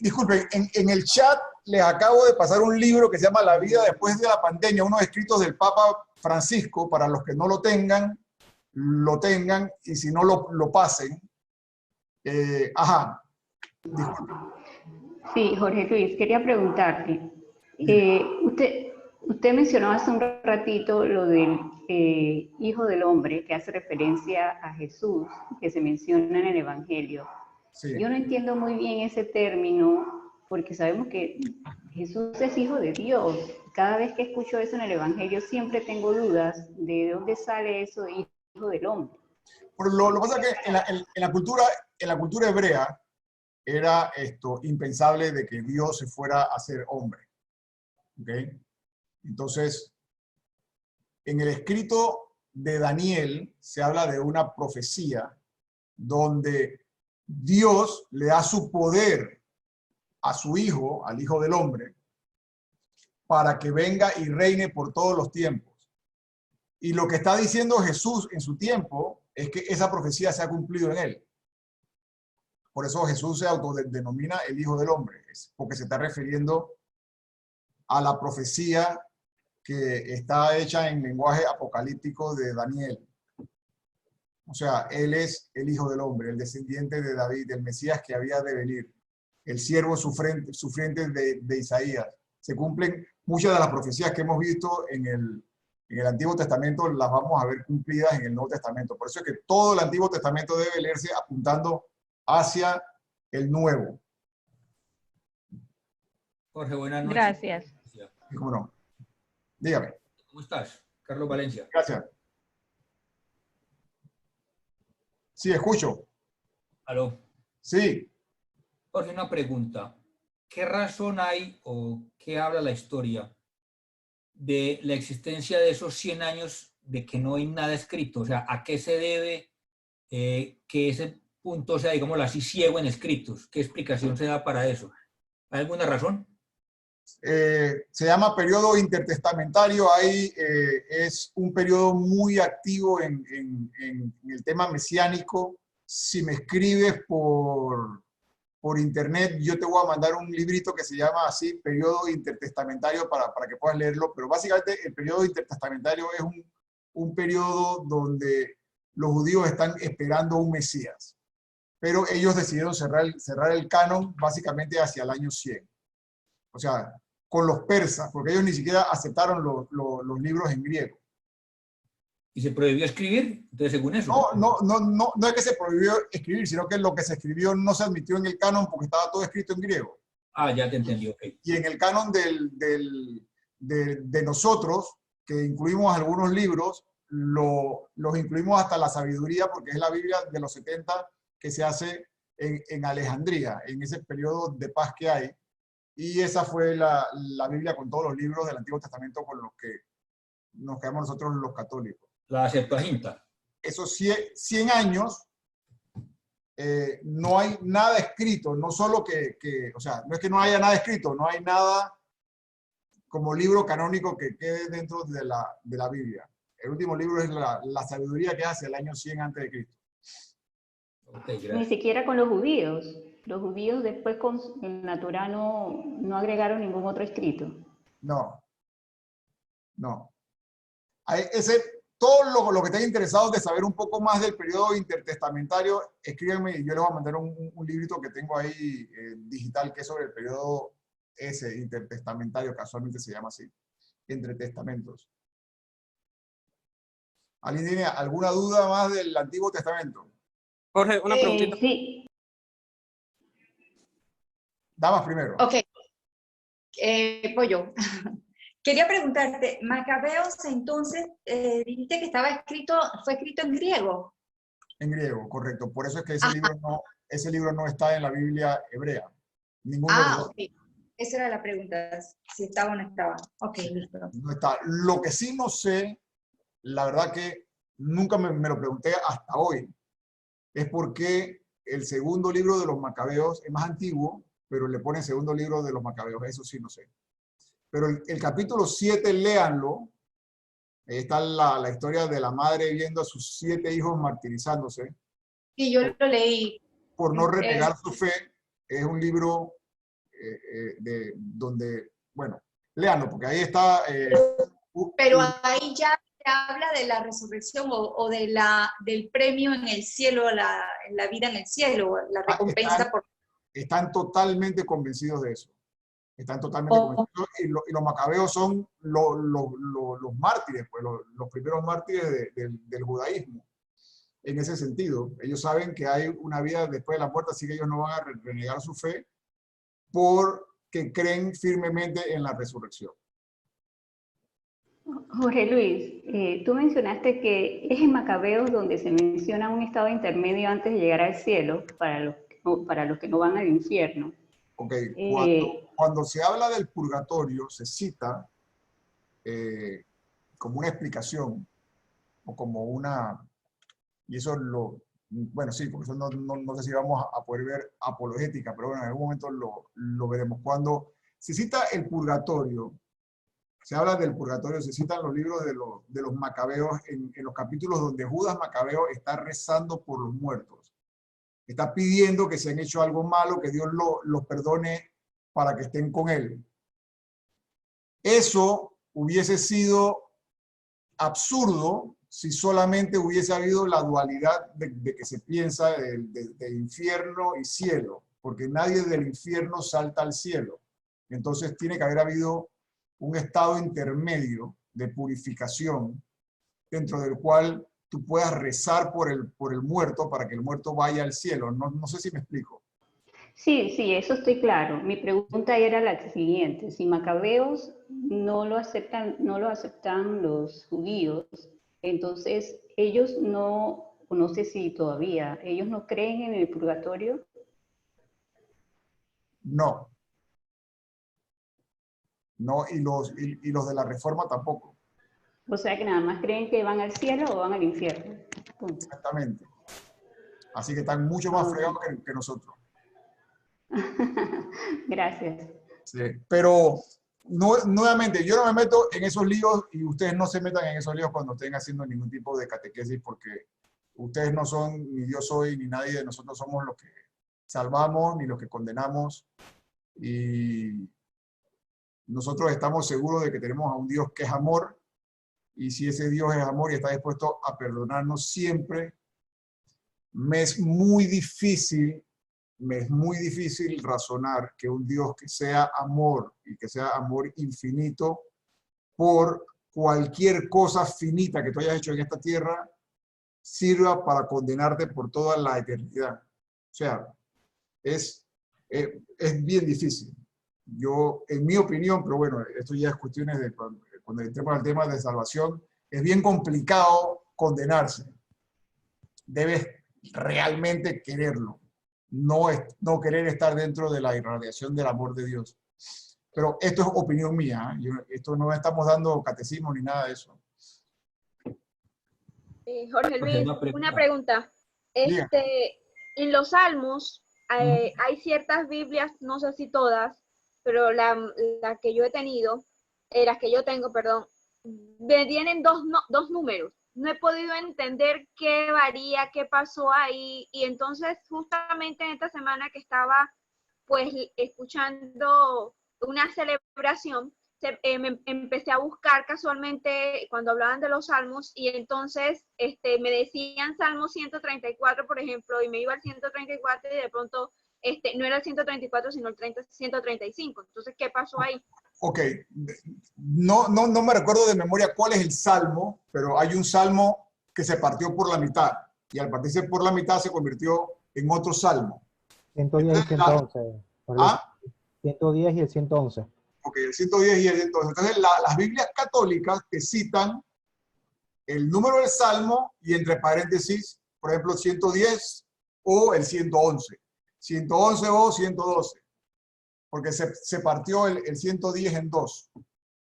disculpen, en el chat les acabo de pasar un libro que se llama La vida después de la pandemia, unos escritos del Papa Francisco. Para los que no lo tengan, y si no lo pasen. Disculpen. Sí, Jorge Luis, quería preguntarte. Usted mencionó hace un ratito lo del Hijo del Hombre, que hace referencia a Jesús, que se menciona en el Evangelio. Sí. Yo no entiendo muy bien ese término, porque sabemos que Jesús es Hijo de Dios. Cada vez que escucho eso en el Evangelio siempre tengo dudas de dónde sale eso de Hijo del Hombre. Lo que pasa es que en la cultura hebrea era impensable de que Dios se fuera a ser hombre. ¿Okay? Entonces, en el escrito de Daniel se habla de una profecía donde Dios le da su poder a su Hijo, al Hijo del Hombre, para que venga y reine por todos los tiempos. Y lo que está diciendo Jesús en su tiempo es que esa profecía se ha cumplido en él. Por eso Jesús se autodenomina el Hijo del Hombre, porque se está refiriendo a la profecía que está hecha en lenguaje apocalíptico de Daniel. O sea, Él es el Hijo del Hombre, el descendiente de David, el Mesías que había de venir, el siervo sufriente de Isaías. Se cumplen muchas de las profecías que hemos visto en el Antiguo Testamento, las vamos a ver cumplidas en el Nuevo Testamento. Por eso es que todo el Antiguo Testamento debe leerse apuntando hacia el Nuevo. Jorge, buenas noches. Gracias. ¿Y cómo no? Dígame. ¿Cómo estás? Carlos Valencia. Gracias. Sí, escucho. ¿Aló? Sí. Jorge, una pregunta. ¿Qué razón hay o qué habla la historia de la existencia de esos 100 años de que no hay nada escrito? O sea, ¿a qué se debe que ese punto sea, digámoslo así, ciego en escritos? ¿Qué explicación se da para eso? ¿Hay alguna razón? Se llama periodo intertestamentario. Es un periodo muy activo en el tema mesiánico. Si me escribes por internet, yo te voy a mandar un librito que se llama así, periodo intertestamentario, para que puedas leerlo. Pero básicamente el periodo intertestamentario es un periodo donde los judíos están esperando un Mesías. Pero ellos decidieron cerrar el canon básicamente hacia el año 100. O sea, con los persas, porque ellos ni siquiera aceptaron los libros en griego. ¿Y se prohibió escribir? Entonces, según eso. No es que se prohibió escribir, sino que lo que se escribió no se admitió en el canon porque estaba todo escrito en griego. Ah, ya te entendí, ok. Y en el canon de nosotros, que incluimos algunos libros, los incluimos hasta la sabiduría, porque es la Biblia de los 70 que se hace en Alejandría, en ese periodo de paz que hay. Y esa fue la Biblia con todos los libros del Antiguo Testamento con los que nos quedamos nosotros los católicos. La Septuaginta. Esos 100 años no hay nada escrito, no solo o sea, no es que no haya nada escrito, no hay nada como libro canónico que quede dentro de la Biblia. El último libro es la sabiduría, que hace el año 100 antes de Cristo. Okay, ni siquiera con los judíos. Los judíos después con el Naturá no agregaron ningún otro escrito. No. Todo lo que estén interesados de saber un poco más del periodo intertestamentario, escríbenme y yo les voy a mandar un librito que tengo ahí digital, que es sobre el periodo ese intertestamentario, casualmente se llama así, entre testamentos. ¿Alguien tiene alguna duda más del Antiguo Testamento? Jorge, una preguntita. Sí. Damas primero. Ok. Pues yo. Quería preguntarte, Macabeos, entonces, dijiste que fue escrito en griego. En griego, correcto. Por eso es que ese libro no está en la Biblia hebrea. Ninguno de los... Ok. Esa era la pregunta, si estaba o no estaba. Ok, listo. No está. Lo que sí no sé, la verdad que nunca me lo pregunté hasta hoy, es por qué el segundo libro de los Macabeos es más antiguo, pero le ponen segundo libro de los Macabeos. Eso sí no sé. Pero el capítulo 7, léanlo. Ahí está la historia de la madre viendo a sus 7 hijos martirizándose. Sí, yo lo leí. Por no renegar su fe. Es un libro donde, bueno, léanlo, porque ahí está... pero ahí ya se habla de la resurrección o del premio en el cielo, en la vida en el cielo, la recompensa Están totalmente convencidos de eso. Están totalmente convencidos. Y los macabeos son los mártires, pues, los primeros mártires del judaísmo. En ese sentido, ellos saben que hay una vida después de la muerte, así que ellos no van a renegar su fe porque creen firmemente en la resurrección. Jorge Luis, tú mencionaste que es en Macabeos donde se menciona un estado intermedio antes de llegar al cielo para los que no van al infierno. Ok, cuando se habla del purgatorio, se cita como una explicación o como una... Y eso bueno, sí, porque eso no sé si vamos a poder ver apologética, pero bueno, en algún momento lo veremos. Cuando se cita el purgatorio, se habla del purgatorio, se citan los libros de los macabeos en los capítulos donde Judas Macabeo está rezando por los muertos. está pidiendo que si han hecho algo malo, que Dios los perdone para que estén con Él. Eso hubiese sido absurdo si solamente hubiese habido la dualidad de que se piensa de infierno y cielo, porque nadie del infierno salta al cielo. Entonces tiene que haber habido un estado intermedio de purificación dentro del cual tú puedas rezar por el muerto para que el muerto vaya al cielo. No sé si me explico. Sí, sí, eso estoy claro. Mi pregunta era la siguiente. Si Macabeos no lo aceptan los judíos, entonces ellos no sé si todavía, ellos no creen en el purgatorio. No. No, y los de la Reforma tampoco. O sea que nada más creen que van al cielo o van al infierno. Punto. Exactamente. Así que están mucho más fregados que nosotros. Gracias. Sí, pero nuevamente, yo no me meto en esos líos y ustedes no se metan en esos líos cuando estén haciendo ningún tipo de catequesis, porque ustedes no son, ni yo soy, ni nadie de nosotros somos los que salvamos, ni los que condenamos. Y nosotros estamos seguros de que tenemos a un Dios que es amor, y si ese Dios es amor y está dispuesto a perdonarnos siempre, me es muy difícil razonar que un Dios que sea amor y que sea amor infinito, por cualquier cosa finita que tú hayas hecho en esta tierra, sirva para condenarte por toda la eternidad. O sea, es bien difícil. Yo, en mi opinión, pero bueno, esto ya es cuestiones de cuando entremos al tema de salvación, es bien complicado condenarse. Debes realmente quererlo. No querer estar dentro de la irradiación del amor de Dios. Pero esto es opinión mía, ¿eh? Esto no estamos dando catecismo ni nada de eso. Jorge Luis, una pregunta. En los Salmos hay ciertas Biblias, no sé si todas, pero la que yo he tenido, las que yo tengo, perdón, me tienen dos números. No he podido entender qué varía, qué pasó ahí, y entonces justamente en esta semana que estaba pues escuchando una celebración, empecé a buscar casualmente cuando hablaban de los salmos, y entonces me decían Salmo 134, por ejemplo, y me iba al 134 y de pronto no era el 134, sino el 135. Entonces, ¿qué pasó ahí? Ok, no me recuerdo de memoria cuál es el salmo, pero hay un salmo que se partió por la mitad, y al partirse por la mitad se convirtió en otro salmo. 110 y 111. 110 y el 111. Ok, el 110 y el 111. Entonces, las Biblias católicas te citan el número del salmo y entre paréntesis, por ejemplo, 110 o el 111. 111 o 112. Porque se partió el 110 en dos,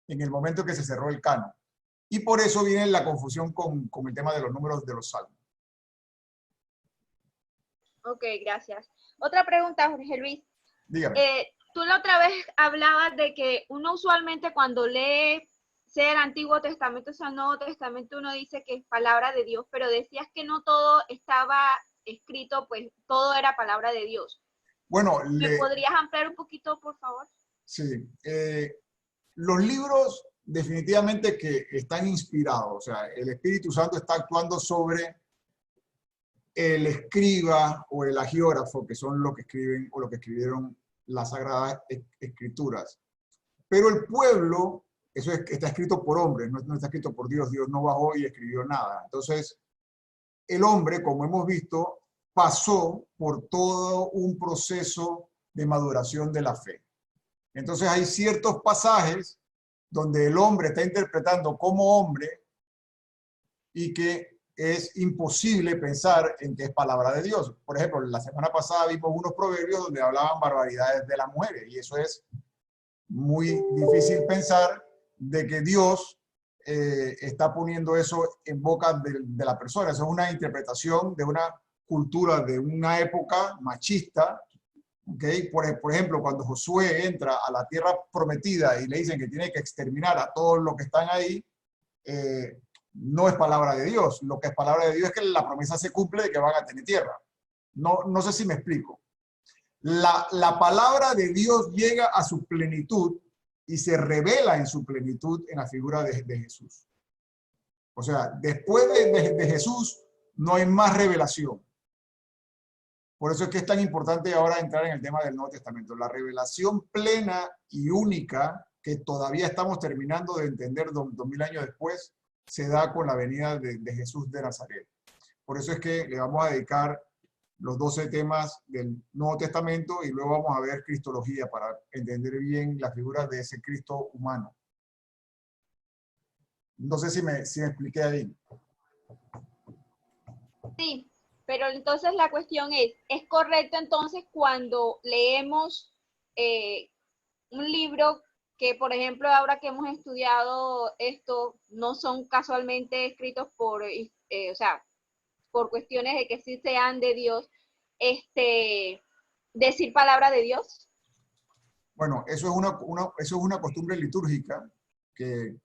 en el momento que se cerró el canon. Y por eso viene la confusión con el tema de los números de los salmos. Ok, gracias. Otra pregunta, Jorge Luis. Dígame. Tú la otra vez hablabas de que uno usualmente cuando lee, sea el Antiguo Testamento, sea el Nuevo Testamento, uno dice que es palabra de Dios, pero decías que no todo estaba escrito, pues todo era palabra de Dios. Bueno, ¿me podrías ampliar un poquito, por favor? Sí. Los libros definitivamente que están inspirados, o sea, el Espíritu Santo está actuando sobre el escriba o el agiógrafo, que son los que escriben o los que escribieron las Sagradas Escrituras. Pero el pueblo, eso está escrito por hombres, no está escrito por Dios. Dios no bajó y escribió nada. Entonces, el hombre, como hemos visto, pasó por todo un proceso de maduración de la fe. Entonces hay ciertos pasajes donde el hombre está interpretando como hombre y que es imposible pensar en que es palabra de Dios. Por ejemplo, la semana pasada vimos unos proverbios donde hablaban barbaridades de las mujeres, y eso es muy difícil pensar de que Dios está poniendo eso en boca de la persona. Eso es una interpretación de una cultura de una época machista. ¿Okay? Por ejemplo, cuando Josué entra a la tierra prometida y le dicen que tiene que exterminar a todos los que están ahí, no es palabra de Dios. Lo que es palabra de Dios es que la promesa se cumple de que van a tener tierra. No sé si me explico. La palabra de Dios llega a su plenitud y se revela en su plenitud en la figura de Jesús. O sea, después de Jesús no hay más revelación. Por eso es que es tan importante ahora entrar en el tema del Nuevo Testamento. La revelación plena y única que todavía estamos terminando de entender 2000 años después, se da con la venida de Jesús de Nazaret. Por eso es que le vamos a dedicar los 12 temas del Nuevo Testamento y luego vamos a ver Cristología para entender bien la figura de ese Cristo humano. No sé si me expliqué ahí. Sí, pero entonces la cuestión ¿es correcto entonces cuando leemos un libro que, por ejemplo, ahora que hemos estudiado esto, no son casualmente escritos por, o sea, por cuestiones de que sí sean de Dios, decir palabra de Dios? Bueno, eso es una costumbre litúrgica que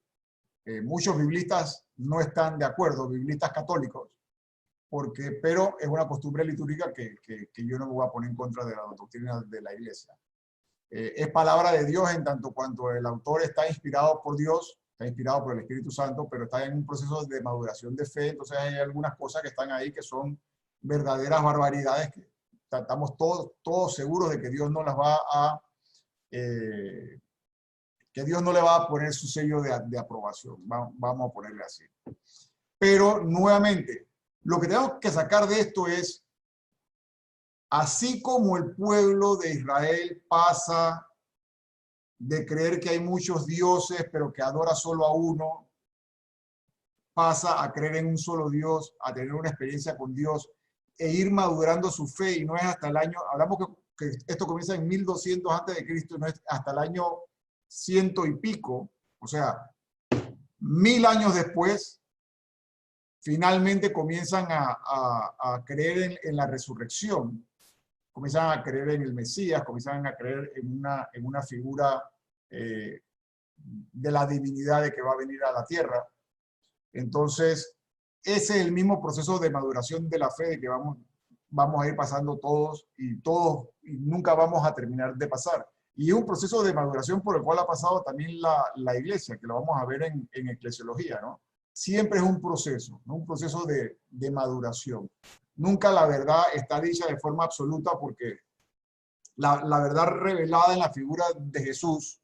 muchos biblistas no están de acuerdo, biblistas católicos, pero es una costumbre litúrgica que yo no me voy a poner en contra de la doctrina de la Iglesia. Es palabra de Dios en tanto cuanto el autor está inspirado por Dios, está inspirado por el Espíritu Santo, pero está en un proceso de maduración de fe, entonces hay algunas cosas que están ahí que son verdaderas barbaridades que estamos todos seguros de que Dios no las va a que Dios no le va a poner su sello de aprobación, vamos a ponerle así. Pero nuevamente, lo que tenemos que sacar de esto es, así como el pueblo de Israel pasa de creer que hay muchos dioses, pero que adora solo a uno, pasa a creer en un solo Dios, a tener una experiencia con Dios e ir madurando su fe, y no es hasta el año, hablamos que esto comienza en 1200 antes de Cristo, no es hasta el año 100 y pico, o sea, 1000 años después, finalmente comienzan a creer en la resurrección, comienzan a creer en el Mesías, comienzan a creer en una figura de la divinidad de que va a venir a la tierra. Entonces, ese es el mismo proceso de maduración de la fe de que vamos a ir pasando todos y nunca vamos a terminar de pasar. Y es un proceso de maduración por el cual ha pasado también la Iglesia, que lo vamos a ver en Eclesiología, ¿no? Siempre es un proceso, ¿no? Un proceso de maduración. Nunca la verdad está dicha de forma absoluta porque la verdad revelada en la figura de Jesús,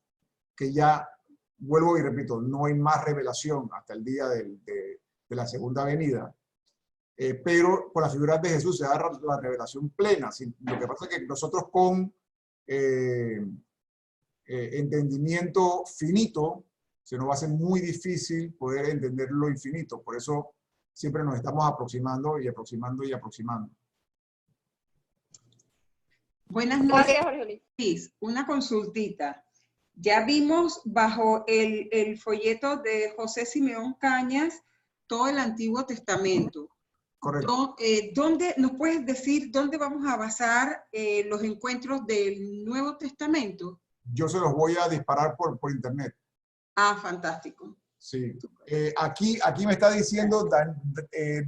que ya, vuelvo y repito, no hay más revelación hasta el día de la segunda venida, pero con la figura de Jesús se da la revelación plena. Lo que pasa es que nosotros con entendimiento finito, se nos va a hacer muy difícil poder entender lo infinito. Por eso siempre nos estamos aproximando y aproximando y aproximando. Buenas noches, Luis. Una consultita. Ya vimos bajo el folleto de José Simeón Cañas todo el Antiguo Testamento. Correcto. ¿Dónde nos puedes decir dónde vamos a basar los encuentros del Nuevo Testamento? Yo se los voy a disparar por internet. Ah, fantástico. Sí. Aquí me está diciendo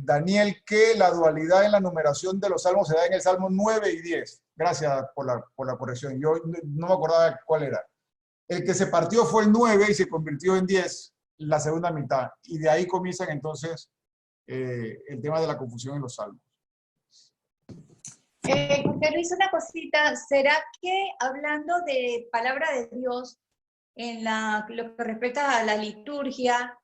Daniel que la dualidad en la numeración de los salmos se da en el Salmo 9 y 10. Gracias por la corrección. Yo no me acordaba cuál era. El que se partió fue el 9 y se convirtió en 10, la segunda mitad. Y de ahí comienzan entonces el tema de la confusión en los salmos. José Luis, una cosita. ¿Será que hablando de palabra de Dios, en lo que respecta a la liturgia,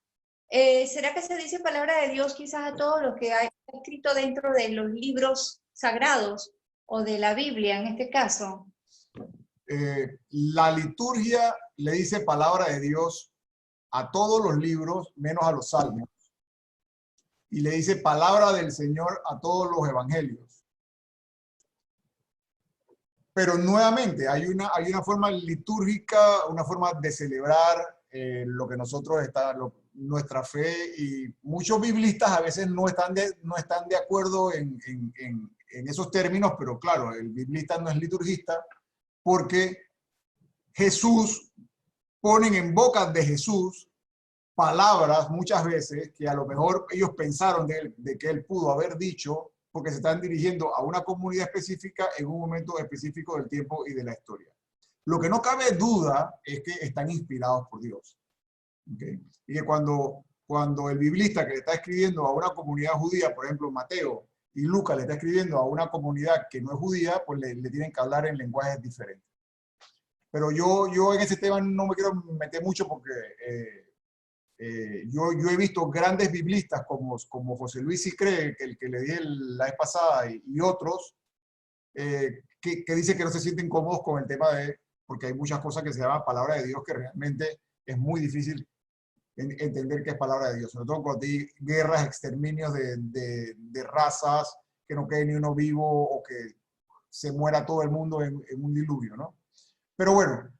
¿será que se dice palabra de Dios quizás a todo lo que hay escrito dentro de los libros sagrados o de la Biblia en este caso? La liturgia le dice palabra de Dios a todos los libros, menos a los salmos. Y le dice palabra del Señor a todos los evangelios. Pero nuevamente hay una forma litúrgica, una forma de celebrar lo que nosotros nuestra fe, y muchos biblistas a veces no están de acuerdo en esos términos, pero claro, el biblista no es liturgista porque Jesús, ponen en boca de Jesús palabras muchas veces que a lo mejor ellos pensaron de que él pudo haber dicho porque se están dirigiendo a una comunidad específica en un momento específico del tiempo y de la historia. Lo que no cabe duda es que están inspirados por Dios. ¿Okay? Y que cuando el biblista que le está escribiendo a una comunidad judía, por ejemplo Mateo, y Lucas le está escribiendo a una comunidad que no es judía, pues le tienen que hablar en lenguajes diferentes. Pero yo en ese tema no me quiero meter mucho porque yo he visto grandes biblistas como José Luis Sicré, el que le di la vez pasada, y otros, que dicen que no se sienten cómodos con el tema porque hay muchas cosas que se llaman palabra de Dios que realmente es muy difícil entender que es palabra de Dios. Sobre todo cuando hay guerras, exterminios de razas, que no quede ni uno vivo o que se muera todo el mundo en un diluvio, ¿no? Pero bueno,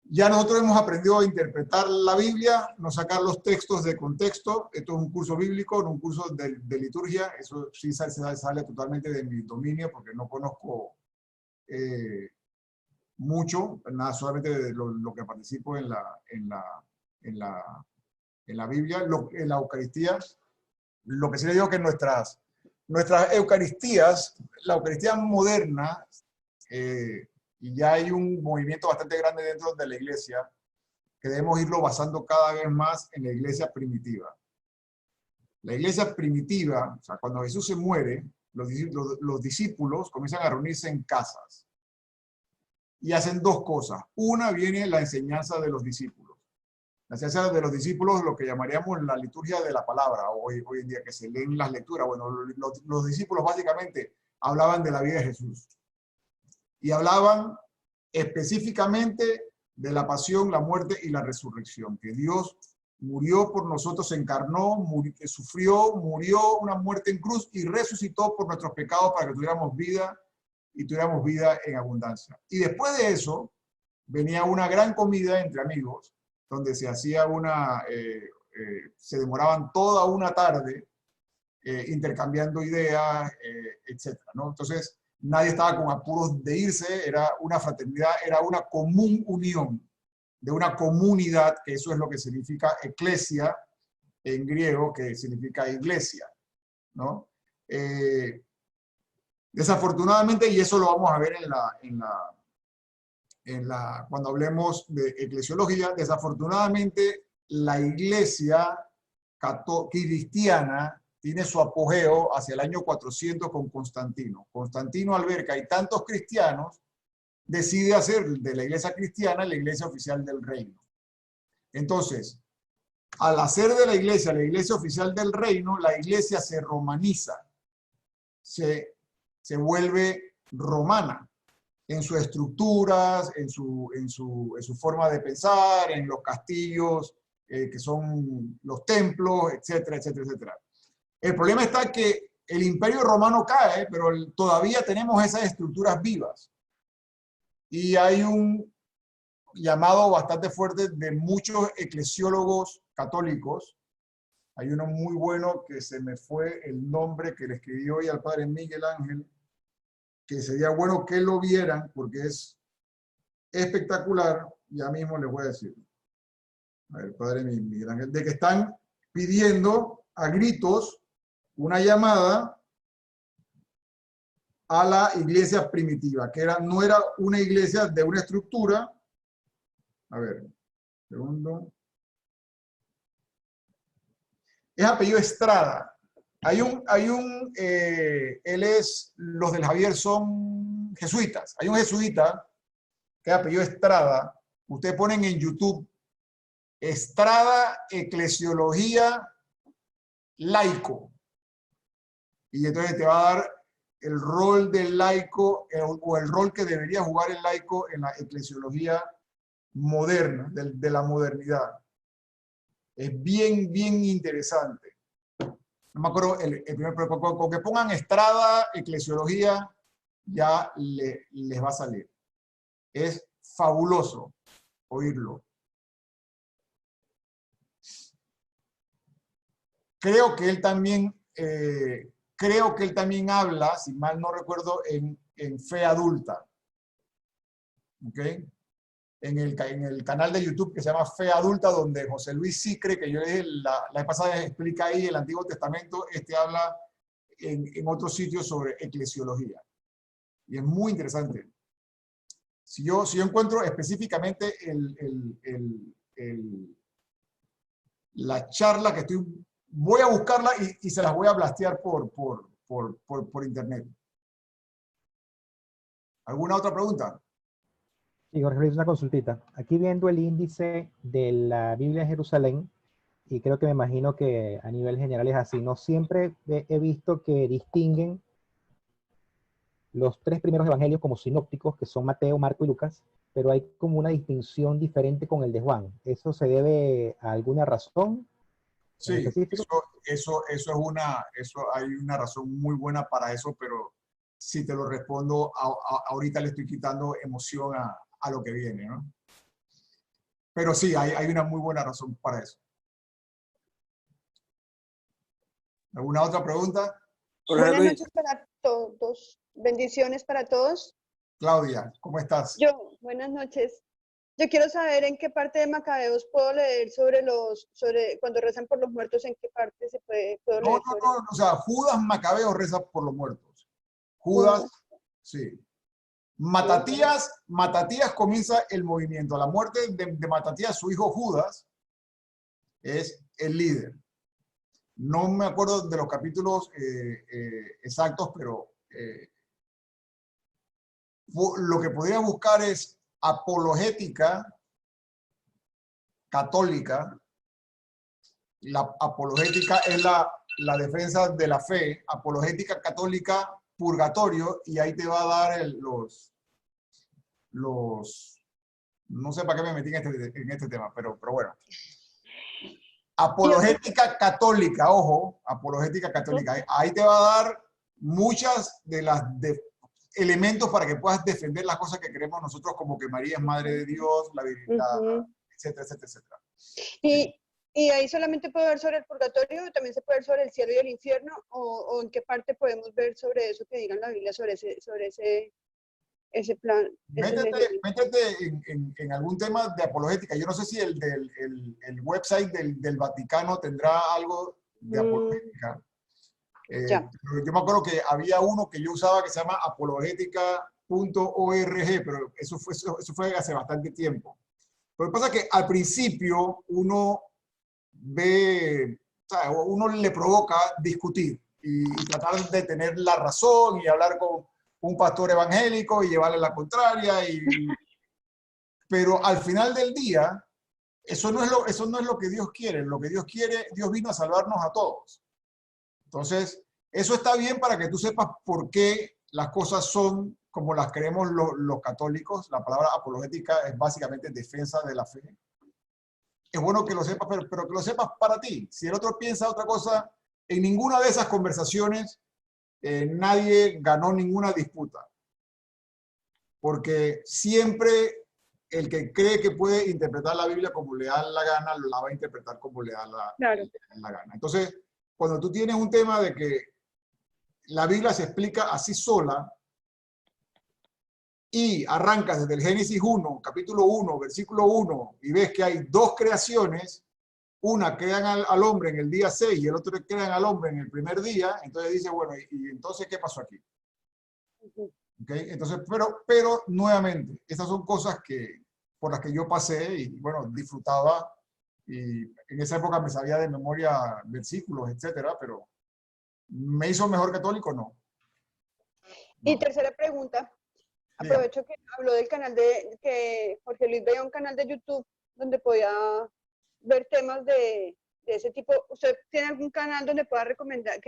ya nosotros hemos aprendido a interpretar la Biblia, no sacar los textos de contexto. Esto es un curso bíblico, no un curso de liturgia. Eso sí sale totalmente de mi dominio porque no conozco mucho, nada, solamente de lo que participo en la Biblia, en la Eucaristía. Lo que sí le digo que nuestras Eucaristías, la Eucaristía moderna, y ya hay un movimiento bastante grande dentro de la iglesia, que debemos irlo basando cada vez más en la iglesia primitiva. La iglesia primitiva, o sea, cuando Jesús se muere, los discípulos comienzan a reunirse en casas y hacen dos cosas. Una viene la enseñanza de los discípulos. La enseñanza de los discípulos, lo que llamaríamos la liturgia de la palabra, hoy en día que se leen las lecturas. Bueno, los discípulos básicamente hablaban de la vida de Jesús. Y hablaban específicamente de la pasión, la muerte y la resurrección, que Dios murió por nosotros, se encarnó, sufrió, murió una muerte en cruz y resucitó por nuestros pecados para que tuviéramos vida y tuviéramos vida en abundancia. Y después de eso venía una gran comida entre amigos, donde se hacía se demoraban toda una tarde intercambiando ideas, etc., ¿no? Entonces, nadie estaba con apuros de irse, era una fraternidad, era una común unión de una comunidad, que eso es lo que significa eclesia en griego, que significa iglesia, ¿no? Desafortunadamente, y eso lo vamos a ver cuando hablemos de eclesiología, desafortunadamente la iglesia cristiana tiene su apogeo hacia el año 400 con Constantino. Constantino, al ver que hay tantos cristianos, decide hacer de la iglesia cristiana la iglesia oficial del reino. Entonces, al hacer de la iglesia oficial del reino, la iglesia se romaniza, se vuelve romana en sus estructuras, en su forma de pensar, en los castillos, que son los templos, etcétera, etcétera, etcétera. El problema está que el Imperio Romano cae, pero todavía tenemos esas estructuras vivas. Y hay un llamado bastante fuerte de muchos eclesiólogos católicos. Hay uno muy bueno que se me fue el nombre, que le escribí hoy al padre Miguel Ángel, que sería bueno que lo vieran porque es espectacular. Ya mismo les voy a decir. A ver, padre Miguel Ángel, de que están pidiendo a gritos una llamada a la iglesia primitiva, que no era una iglesia de una estructura. A ver, segundo. Es apellido Estrada. Los del Javier son jesuitas. Hay un jesuita que es apellido Estrada. Ustedes ponen en YouTube Estrada Eclesiología Laico. Y entonces te va a dar el rol del laico o el rol que debería jugar el laico en la eclesiología moderna, de la modernidad. Es bien, bien interesante. No me acuerdo pero con que pongan Estrada, eclesiología, ya les va a salir. Es fabuloso oírlo. Creo que él también habla, si mal no recuerdo, en Fe Adulta. ¿Ok? En el canal de YouTube que se llama Fe Adulta, donde José Luis Sicré, que yo dije la vez pasada, explica ahí el Antiguo Testamento, habla en otros sitios sobre eclesiología. Y es muy interesante. Si yo encuentro específicamente la charla que voy a buscarla y se las voy a blastear por internet. ¿Alguna otra pregunta? Sí, Jorge Luis, una consultita. Aquí viendo el índice de la Biblia de Jerusalén, y creo que me imagino que a nivel general es así, no siempre he visto que distinguen los 3 primeros evangelios como sinópticos, que son Mateo, Marco y Lucas, pero hay como una distinción diferente con el de Juan. ¿Eso se debe a alguna razón? Sí, eso hay una razón muy buena para eso, pero si te lo respondo, ahorita le estoy quitando emoción a lo que viene, ¿no? Pero sí, hay una muy buena razón para eso. ¿Alguna otra pregunta? Buenas noches para todos. Bendiciones para todos. Claudia, ¿cómo estás? Buenas noches. Yo quiero saber en qué parte de Macabeos puedo leer sobre cuando rezan por los muertos, en qué parte puedo leer. No, o sea, Judas Macabeo reza por los muertos. Judas, sí. Matatías comienza el movimiento. A la muerte de Matatías, su hijo Judas es el líder. No me acuerdo de los capítulos exactos, pero lo que podría buscar es apologética católica. La apologética es la defensa de la fe. Apologética católica, purgatorio, y ahí te va a dar no sé para qué me metí en este tema, pero bueno. Apologética católica, ojo, apologética católica. Ahí te va a dar muchas de las elementos para que puedas defender las cosas que creemos nosotros, como que María es Madre de Dios, la Virgen, etcétera, etcétera, etcétera. ¿Y ahí solamente puedo ver sobre el purgatorio, también se puede ver sobre el cielo y el infierno, o en qué parte podemos ver sobre eso que diga la Biblia, sobre ese plan? Métete en algún tema de apologética. Yo no sé si el website del Vaticano tendrá algo de apologética. Yo me acuerdo que había uno que yo usaba que se llama apologética.org, pero eso fue hace bastante tiempo. Lo que pasa es que al principio uno uno le provoca discutir y tratar de tener la razón y hablar con un pastor evangélico y llevarle la contraria. Pero al final del día, eso no es lo que Dios quiere. Lo que Dios quiere, Dios vino a salvarnos a todos. Entonces, eso está bien para que tú sepas por qué las cosas son como las creemos los católicos. La palabra apologética es básicamente defensa de la fe. Es bueno que lo sepas, pero que lo sepas para ti. Si el otro piensa otra cosa, en ninguna de esas conversaciones nadie ganó ninguna disputa. Porque siempre el que cree que puede interpretar la Biblia como le da la gana, la va a interpretar como le da la gana. Entonces, cuando tú tienes un tema de que la Biblia se explica así sola, y arrancas desde el Génesis 1, capítulo 1, versículo 1, y ves que hay 2 creaciones, una crean al hombre en el día 6 y el otro crean al hombre en el primer día, entonces dice, bueno, ¿y entonces qué pasó aquí? ¿Okay? Entonces, pero nuevamente, estas son cosas por las que yo pasé y, bueno, disfrutaba, y en esa época me sabía de memoria versículos, etcétera, pero ¿me hizo mejor católico? No. Y tercera pregunta. Aprovecho que habló del canal que Jorge Luis veía un canal de YouTube donde podía ver temas de ese tipo. ¿Usted tiene algún canal donde me pueda recomendar,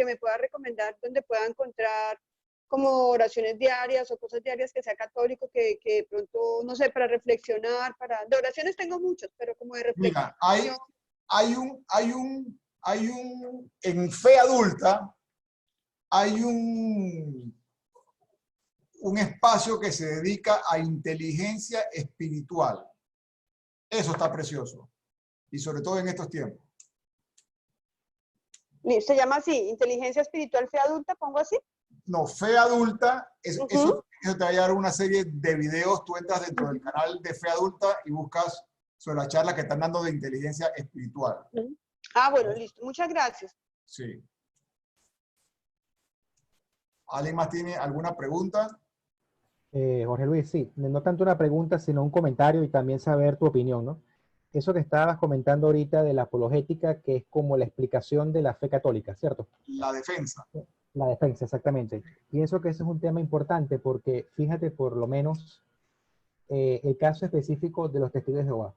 donde pueda encontrar como oraciones diarias o cosas diarias que sea católico, que de pronto, no sé, para reflexionar, de oraciones tengo muchos, pero como de reflexión? Mira, en Fe Adulta, hay un espacio que se dedica a inteligencia espiritual. Eso está precioso. Y sobre todo en estos tiempos. ¿Se llama así? ¿Inteligencia espiritual fe adulta? ¿Pongo así? No, Fe Adulta. Eso te va a llevar una serie de videos. Tú entras dentro del canal de Fe Adulta y buscas sobre la charla que están dando de inteligencia espiritual. Ah, bueno, listo. Muchas gracias. Sí. ¿Alguien más tiene alguna pregunta? Jorge Luis, sí, no tanto una pregunta, sino un comentario y también saber tu opinión, ¿no? Eso que estabas comentando ahorita de la apologética, que es como la explicación de la fe católica, ¿cierto? La defensa. La defensa, exactamente. Pienso que ese es un tema importante porque, fíjate, por lo menos, el caso específico de los testigos de Jehová.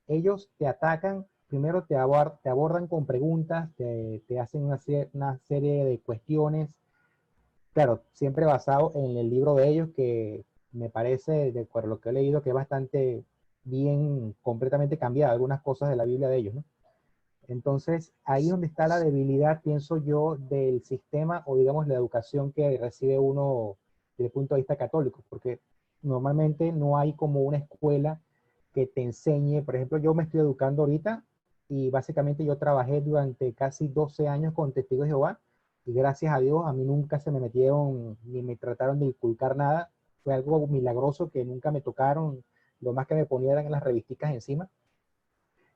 Ellos te atacan, primero te abordan con preguntas, te hacen una serie de cuestiones, claro, siempre basado en el libro de ellos, que me parece, de acuerdo a lo que he leído, que es bastante bien, completamente cambiada algunas cosas de la Biblia de ellos, ¿no? Entonces, ahí es donde está la debilidad, pienso yo, del sistema, o digamos la educación que recibe uno desde el punto de vista católico, porque normalmente no hay como una escuela que te enseñe. Por ejemplo, yo me estoy educando ahorita y básicamente yo trabajé durante casi 12 años con Testigos de Jehová, y gracias a Dios a mí nunca se me metieron ni me trataron de inculcar nada. Fue algo milagroso que nunca me tocaron, lo más que me ponían en las revisticas encima.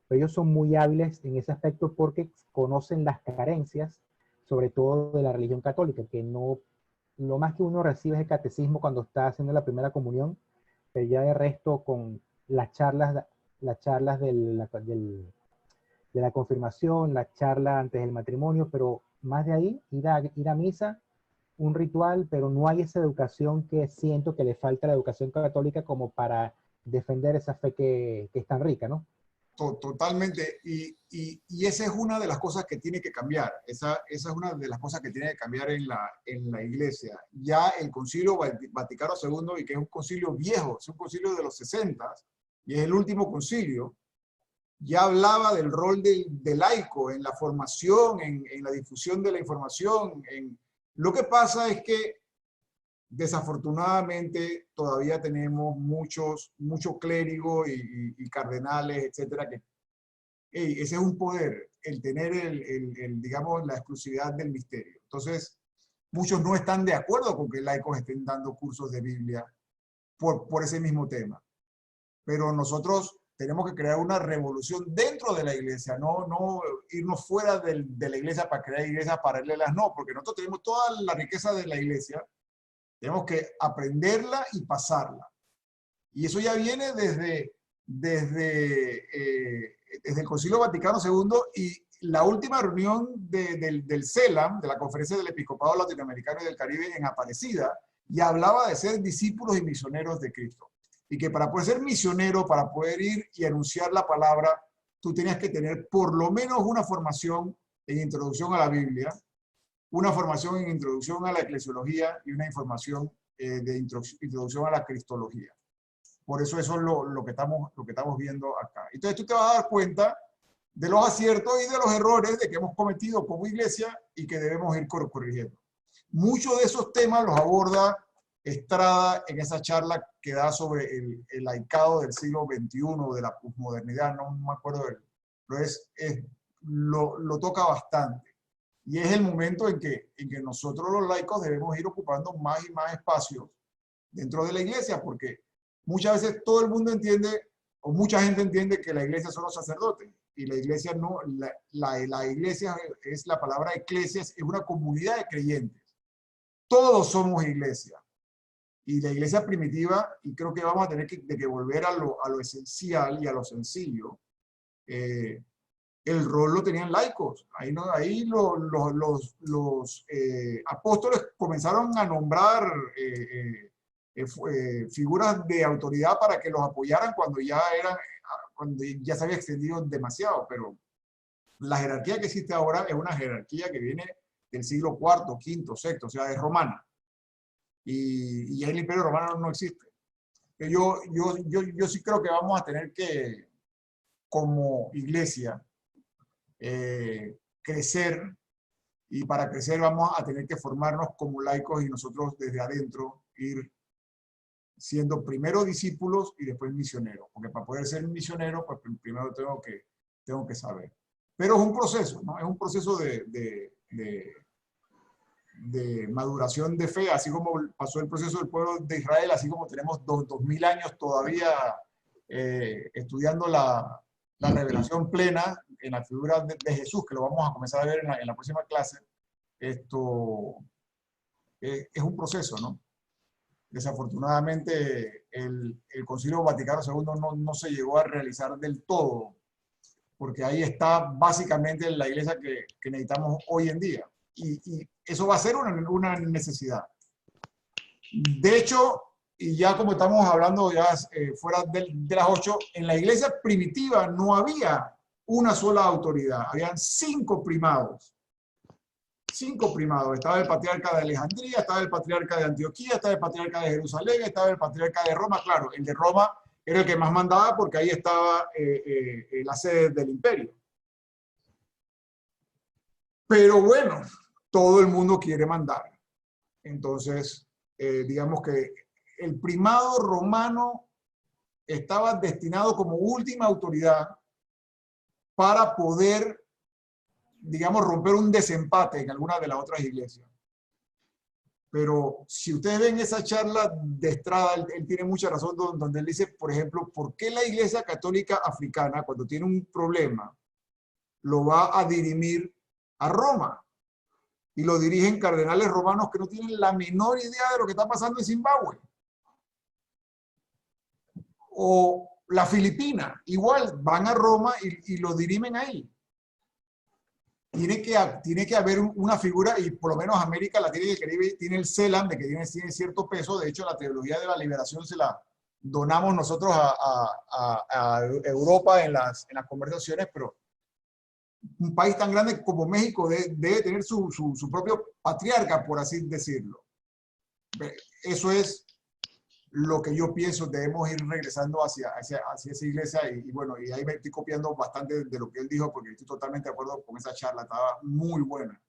Pero ellos son muy hábiles en ese aspecto porque conocen las carencias, sobre todo de la religión católica, que no, lo más que uno recibe es el catecismo cuando está haciendo la primera comunión, pero ya de resto con las charlas de la confirmación, la charla antes del matrimonio, pero más de ahí, ir a misa, un ritual, pero no hay esa educación que siento que le falta a la educación católica como para defender esa fe que es tan rica, ¿no? Totalmente, y esa es una de las cosas que tiene que cambiar, esa es una de las cosas que tiene que cambiar en la iglesia. Ya el Concilio Vaticano II, y que es un concilio viejo, es un concilio de los 60, y es el último concilio, ya hablaba del rol del laico en la formación, en la difusión de la información. Lo que pasa es que desafortunadamente todavía tenemos mucho clérigo y cardenales, etcétera, que ese es un poder, el tener digamos, la exclusividad del misterio. Entonces, muchos no están de acuerdo con que laicos estén dando cursos de Biblia por ese mismo tema. Pero nosotros tenemos que crear una revolución dentro de la iglesia, no irnos fuera de la iglesia para crear iglesias paralelas, no, porque nosotros tenemos toda la riqueza de la iglesia. Tenemos que aprenderla y pasarla. Y eso ya viene desde el Concilio Vaticano II, y la última reunión del CELAM, de la Conferencia del Episcopado Latinoamericano y del Caribe en Aparecida, ya hablaba de ser discípulos y misioneros de Cristo. Y que para poder ser misionero, para poder ir y anunciar la palabra, tú tenías que tener por lo menos una formación en introducción a la Biblia, una formación en introducción a la eclesiología y una información de introducción a la cristología. Por eso es lo que estamos viendo acá. Entonces tú te vas a dar cuenta de los aciertos y de los errores de que hemos cometido como iglesia y que debemos ir corrigiendo. Muchos de esos temas los aborda Estrada en esa charla que da sobre el laicado del siglo XXI, de la posmodernidad, no me acuerdo de él, pero lo toca bastante. Y es el momento en que nosotros los laicos debemos ir ocupando más y más espacios dentro de la iglesia, porque muchas veces todo el mundo entiende, o mucha gente entiende, que la iglesia son los sacerdotes, y la iglesia no, la iglesia es la palabra eclesias, es una comunidad de creyentes. Todos somos iglesia. Y la iglesia primitiva, y creo que vamos a tener que volver a lo esencial y a lo sencillo, el rol lo tenían laicos. Ahí los apóstoles comenzaron a nombrar figuras de autoridad para que los apoyaran cuando ya se había extendido demasiado. Pero la jerarquía que existe ahora es una jerarquía que viene del siglo IV, V, VI, o sea, es romana. Y el Imperio Romano no existe. Yo sí creo que vamos a tener que, como iglesia, crecer, y para crecer vamos a tener que formarnos como laicos y nosotros desde adentro ir siendo primero discípulos y después misioneros, porque para poder ser misionero pues primero tengo que saber. Pero es un proceso, ¿no? Es un proceso de maduración de fe, así como pasó el proceso del pueblo de Israel, así como tenemos 2000 años todavía estudiando la revelación plena en la figura de Jesús, que lo vamos a comenzar a ver en la próxima clase. es un proceso, ¿no? Desafortunadamente, el Concilio Vaticano II no se llegó a realizar del todo, porque ahí está básicamente la iglesia que necesitamos hoy en día. Y eso va a ser una necesidad. De hecho, y ya como estamos hablando ya fuera de las 8, en la iglesia primitiva no había una sola autoridad, habían 5 primados. 5 primados. Estaba el patriarca de Alejandría, estaba el patriarca de Antioquía, estaba el patriarca de Jerusalén, estaba el patriarca de Roma. Claro, el de Roma era el que más mandaba porque ahí estaba la sede del imperio. Pero bueno, todo el mundo quiere mandar. Entonces, digamos que el primado romano estaba destinado como última autoridad para poder, digamos, romper un desempate en alguna de las otras iglesias. Pero si ustedes ven esa charla de Estrada, él tiene mucha razón donde él dice, por ejemplo, ¿por qué la Iglesia Católica Africana, cuando tiene un problema, lo va a dirimir a Roma? Y lo dirigen cardenales romanos que no tienen la menor idea de lo que está pasando en Zimbabue. O la Filipina, igual, van a Roma y lo dirimen ahí. Tiene que haber una figura, y por lo menos América Latina y el Caribe tiene el CELAM, de que tiene cierto peso. De hecho, la teología de la liberación se la donamos nosotros a Europa en las conversaciones, pero un país tan grande como México debe tener su propio patriarca, por así decirlo. Eso es lo que yo pienso, debemos ir regresando hacia esa iglesia, y bueno, y ahí me estoy copiando bastante de lo que él dijo, porque estoy totalmente de acuerdo con esa charla, estaba muy buena.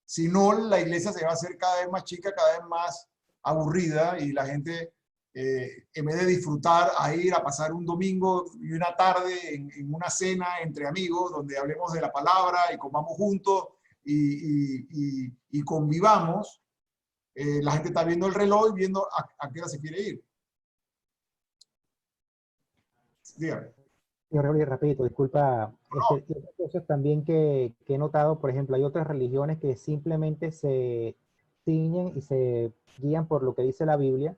Si no, la iglesia se va a hacer cada vez más chica, cada vez más aburrida, y la gente, en vez de disfrutar a ir a pasar un domingo y una tarde en una cena entre amigos, donde hablemos de la palabra y comamos juntos y convivamos, la gente está viendo el reloj y viendo a qué hora se quiere ir. Dígame. Rapidito, disculpa. Otras cosas también que he notado, por ejemplo, hay otras religiones que simplemente se ciñen y se guían por lo que dice la Biblia,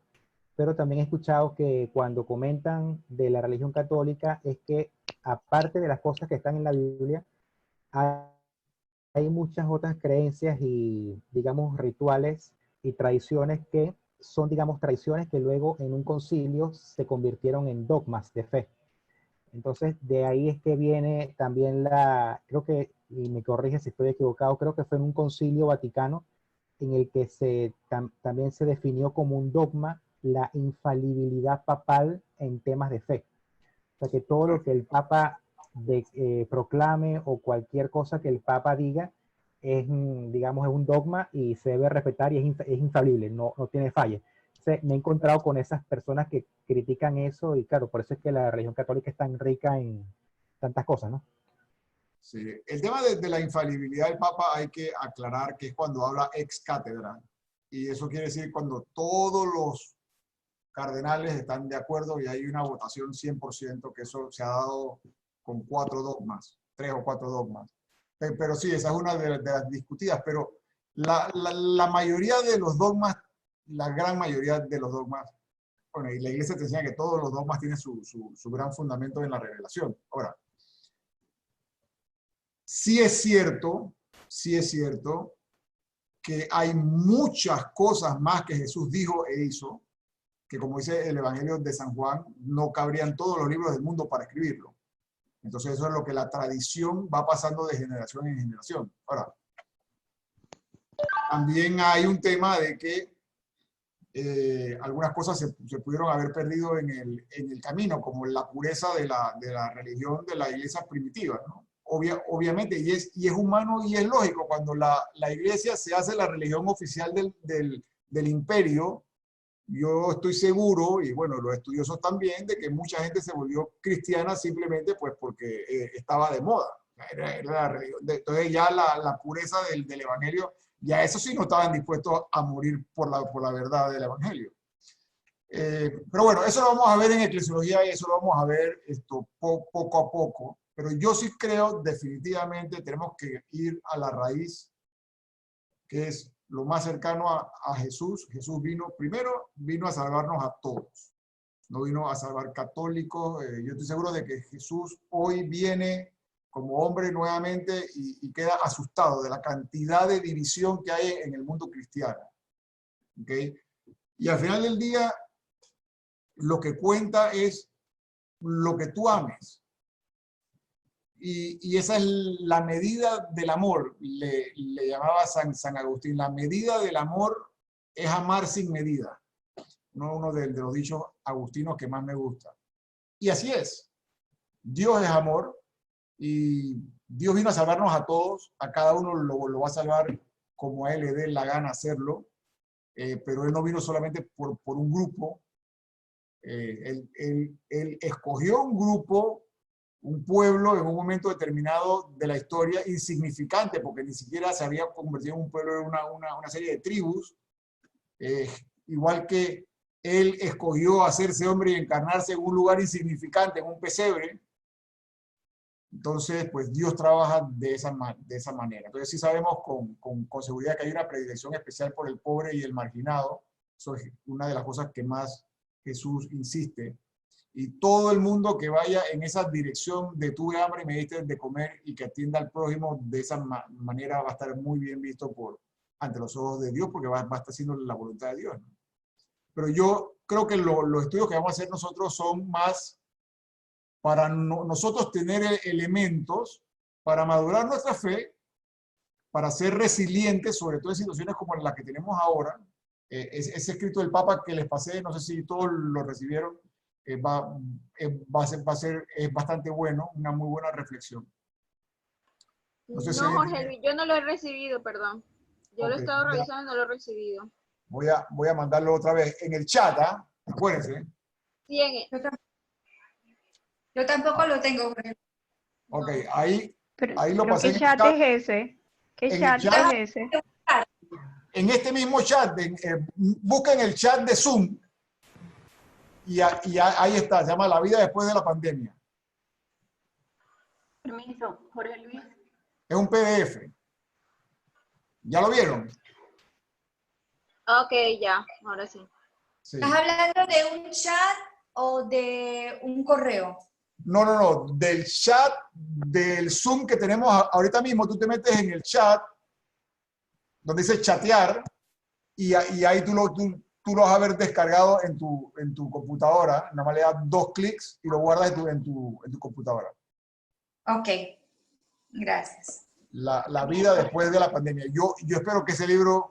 pero también he escuchado que cuando comentan de la religión católica es que, aparte de las cosas que están en la Biblia, hay muchas otras creencias y, digamos, rituales y tradiciones que son, digamos, tradiciones que luego en un concilio se convirtieron en dogmas de fe. Entonces, de ahí es que viene también creo que, y me corrige si estoy equivocado, creo que fue en un concilio vaticano en el que también se definió como un dogma la infalibilidad papal en temas de fe. O sea, que todo lo que el Papa proclame o cualquier cosa que el Papa diga es, digamos, es un dogma y se debe respetar y es infalible, no tiene falla. Me he encontrado con esas personas que critican eso, y claro, por eso es que la religión católica es tan rica en tantas cosas, ¿no? Sí. El tema de la infalibilidad del Papa hay que aclarar que es cuando habla ex cátedra, y eso quiere decir cuando todos los cardenales están de acuerdo y hay una votación 100%, que eso se ha dado con 4 dogmas, 3 o 4 dogmas. Pero sí, esa es una de las discutidas, pero la mayoría de los dogmas, la gran mayoría de los dogmas, bueno, y la iglesia te enseña que todos los dogmas tienen su gran fundamento en la revelación. Ahora, sí es cierto que hay muchas cosas más que Jesús dijo e hizo, que como dice el Evangelio de San Juan, no cabrían todos los libros del mundo para escribirlo. Entonces eso es lo que la tradición va pasando de generación en generación. Ahora, también hay un tema de que algunas cosas se pudieron haber perdido en el camino, como la pureza de la religión de la iglesia primitiva, ¿no? Obviamente, y es humano y es lógico, cuando la iglesia se hace la religión oficial del imperio. Yo estoy seguro, y bueno, los estudiosos también, de que mucha gente se volvió cristiana simplemente pues porque estaba de moda. Era la religión. Entonces ya la pureza del evangelio, ya eso sí no estaban dispuestos a morir por la verdad del evangelio. Pero bueno, eso lo vamos a ver en eclesiología y eso lo vamos a ver poco a poco. Pero yo sí creo definitivamente tenemos que ir a la raíz, que es lo más cercano a Jesús. Jesús vino a salvarnos a todos. No vino a salvar católicos. Yo estoy seguro de que Jesús hoy viene como hombre nuevamente y queda asustado de la cantidad de división que hay en el mundo cristiano. ¿Okay? Y al final del día, lo que cuenta es lo que tú ames. Y esa es la medida del amor, le llamaba San Agustín. La medida del amor es amar sin medida. Uno de los dichos agustinos que más me gusta. Y así es. Dios es amor y Dios vino a salvarnos a todos. A cada uno lo va a salvar como a él le dé la gana hacerlo. Pero él no vino solamente por un grupo. Él escogió un grupo, un pueblo en un momento determinado de la historia insignificante, porque ni siquiera se había convertido en un pueblo, en una serie de tribus. Igual que él escogió hacerse hombre y encarnarse en un lugar insignificante, en un pesebre. Entonces, pues Dios trabaja de esa manera. Entonces sí sabemos con seguridad que hay una predilección especial por el pobre y el marginado. Eso es una de las cosas que más Jesús insiste. Y todo el mundo que vaya en esa dirección de tuve hambre y me diste de comer y que atienda al prójimo de esa manera va a estar muy bien visto ante los ojos de Dios, porque va a estar haciendo la voluntad de Dios, ¿no? Pero yo creo que los estudios que vamos a hacer nosotros son más para nosotros tener elementos para madurar nuestra fe, para ser resilientes, sobre todo en situaciones como las que tenemos ahora. Ese escrito del Papa que les pasé, no sé si todos lo recibieron, es bastante bueno, una muy buena reflexión. No, Jorge Luis, yo no lo he recibido, perdón. Yo lo he estado revisando y no lo he recibido. Voy a mandarlo otra vez en el chat, ¿ah? Acuérdense. Sí, Yo tampoco lo tengo, Jorge. Ok, ahí lo ¿Pero pasé. qué chat es ese? ¿Qué chat es ese? En este mismo chat, busquen el chat de Zoom y ahí está, se llama La vida después de la pandemia. Permiso, Jorge Luis. Es un PDF. ¿Ya lo vieron? Ok, ya, ahora sí. ¿Estás hablando de un chat o de un correo? No, del chat del Zoom que tenemos ahorita mismo. Tú te metes en el chat donde dice chatear y ahí tú lo vas a ver descargado en tu computadora. Nada más le das 2 clics y lo guardas en tu computadora. Ok, gracias. La vida después de la pandemia. Yo espero que ese libro,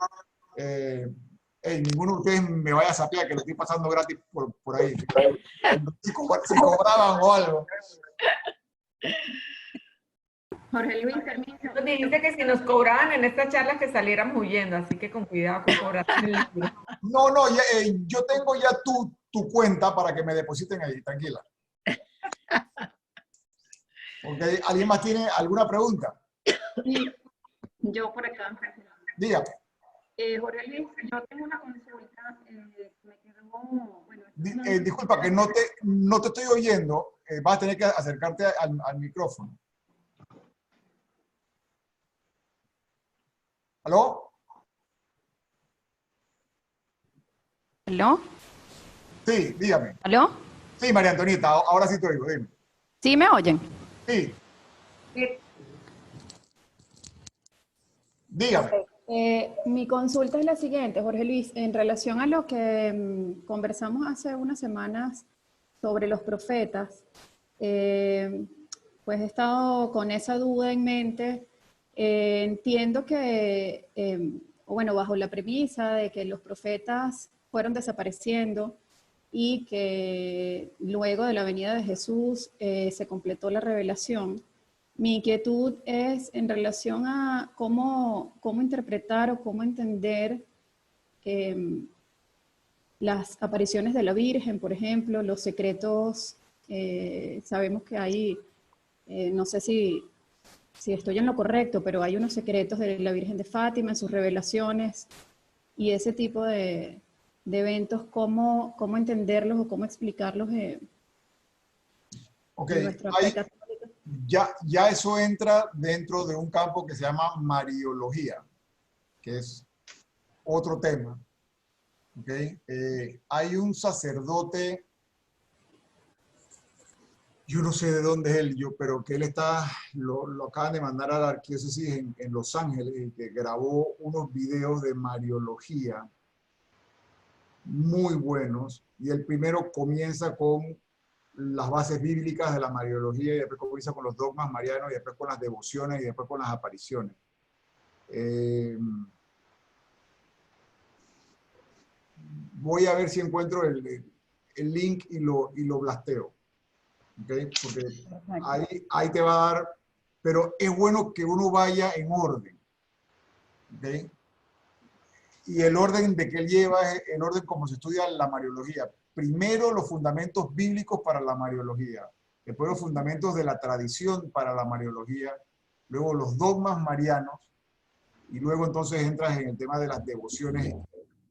ninguno de ustedes me vaya a sapear que lo estoy pasando gratis por ahí. Si cobraban o algo. Jorge Luis, permiso. Dijiste que si nos cobraban en esta charla que saliéramos huyendo, así que con cuidado con cobrar el libro. No, yo tengo ya tu cuenta para que me depositen ahí, tranquila. Okay, ¿alguien más tiene alguna pregunta? Sí, yo por acá. Dígame. Jorge Luis, yo tengo una consulta, me quedó, bueno, disculpa, que no te estoy oyendo, vas a tener que acercarte al micrófono. ¿Aló? ¿Aló? Sí, dígame. ¿Aló? Sí, María Antonieta, ahora sí te oigo, dime. ¿Sí me oyen? Sí. Dígame. Mi consulta es la siguiente, Jorge Luis, en relación a lo que conversamos hace unas semanas sobre los profetas, pues he estado con esa duda en mente. Entiendo que, bueno, bajo la premisa de que los profetas fueron desapareciendo y que luego de la venida de Jesús se completó la revelación. Mi inquietud es en relación a cómo interpretar o cómo entender las apariciones de la Virgen, por ejemplo, los secretos. Sabemos que hay, no sé si estoy en lo correcto, pero hay unos secretos de la Virgen de Fátima en sus revelaciones y ese tipo de eventos, cómo entenderlos o cómo explicarlos Ok, en nuestra fe católica. Ya eso entra dentro de un campo que se llama Mariología, que es otro tema. ¿Ok? Hay un sacerdote, yo no sé de dónde es él, pero que él está, lo acaban de mandar a la arquidiócesis en Los Ángeles, y que grabó unos videos de mariología muy buenos, y el primero comienza con las bases bíblicas de la mariología, y después comienza con los dogmas marianos, y después con las devociones, y después con las apariciones. Voy a ver si encuentro el link y lo blasteo. ¿Okay? Porque ahí te va a dar, pero es bueno que uno vaya en orden. ¿Okay? Y el orden de que él lleva es el orden como se estudia la mariología. Primero los fundamentos bíblicos para la mariología, después los fundamentos de la tradición para la mariología, luego los dogmas marianos, y luego entonces entras en el tema de las devociones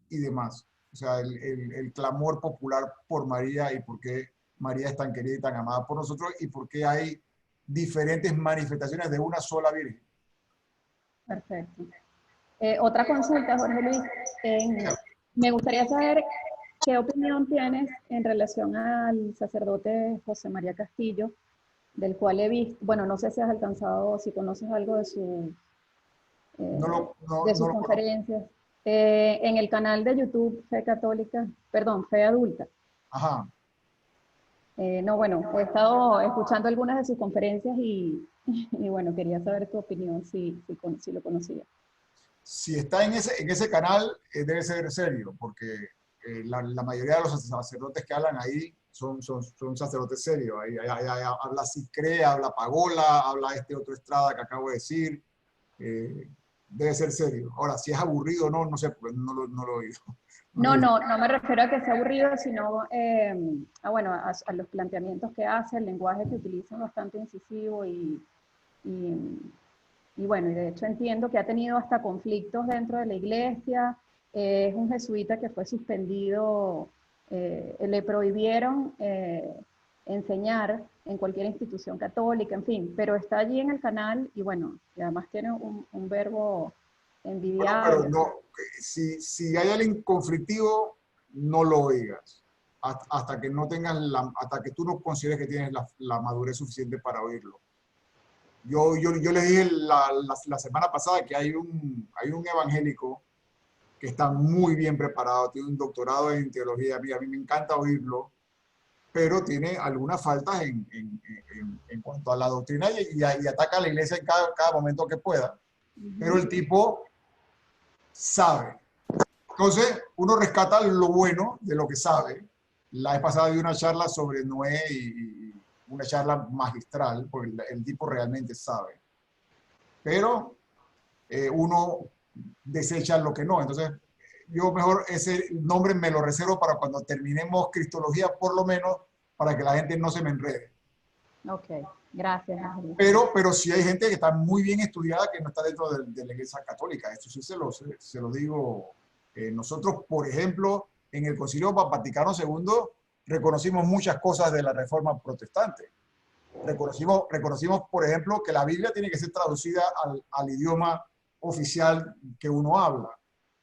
y demás. O sea, el clamor popular por María y por qué María es tan querida y tan amada por nosotros, y por qué hay diferentes manifestaciones de una sola Virgen. Perfecto. Otra consulta, Jorge Luis. Me gustaría saber qué opinión tienes en relación al sacerdote José María Castillo, del cual he visto, bueno, no sé si has alcanzado, si conoces algo de sus conferencias. En el canal de YouTube Fe Católica, perdón, Fe Adulta. Ajá. No, bueno, he estado escuchando algunas de sus conferencias y bueno, quería saber tu opinión, si lo conocía. Si está en ese canal, debe ser serio, porque la mayoría de los sacerdotes que hablan ahí son sacerdotes serios. Ahí habla Cicré, habla Pagola, habla este otro Estrada que acabo de decir. Debe ser serio. Ahora, si es aburrido o no, no sé, pues no lo he oído. No me refiero a que sea aburrido, sino a los planteamientos que hace, el lenguaje que utiliza es bastante incisivo y bueno, y de hecho entiendo que ha tenido hasta conflictos dentro de la iglesia. Es un jesuita que fue suspendido, le prohibieron enseñar en cualquier institución católica, en fin, pero está allí en el canal y bueno, y además tiene un verbo envidiable. Bueno, pero no, si hay alguien conflictivo, no lo oigas, hasta que no tengas hasta que tú no consideres que tienes la madurez suficiente para oírlo. Yo les dije la semana pasada que hay un evangélico que está muy bien preparado, tiene un doctorado en teología, a mí me encanta oírlo, pero tiene algunas faltas en cuanto a la doctrina y ataca a la iglesia en cada momento que pueda. Pero el tipo sabe. Entonces, uno rescata lo bueno de lo que sabe. La vez pasada di una charla sobre Noé y una charla magistral, porque el tipo realmente sabe. Pero uno desecha lo que no. Entonces, yo mejor ese nombre me lo reservo para cuando terminemos Cristología, por lo menos, para que la gente no se me enrede. Ok, gracias. Pero sí hay gente que está muy bien estudiada que no está dentro de la Iglesia Católica. Esto sí se lo digo. Nosotros, por ejemplo, en el Concilio Vaticano II reconocimos muchas cosas de la Reforma Protestante. Reconocimos, por ejemplo, que la Biblia tiene que ser traducida al idioma oficial que uno habla.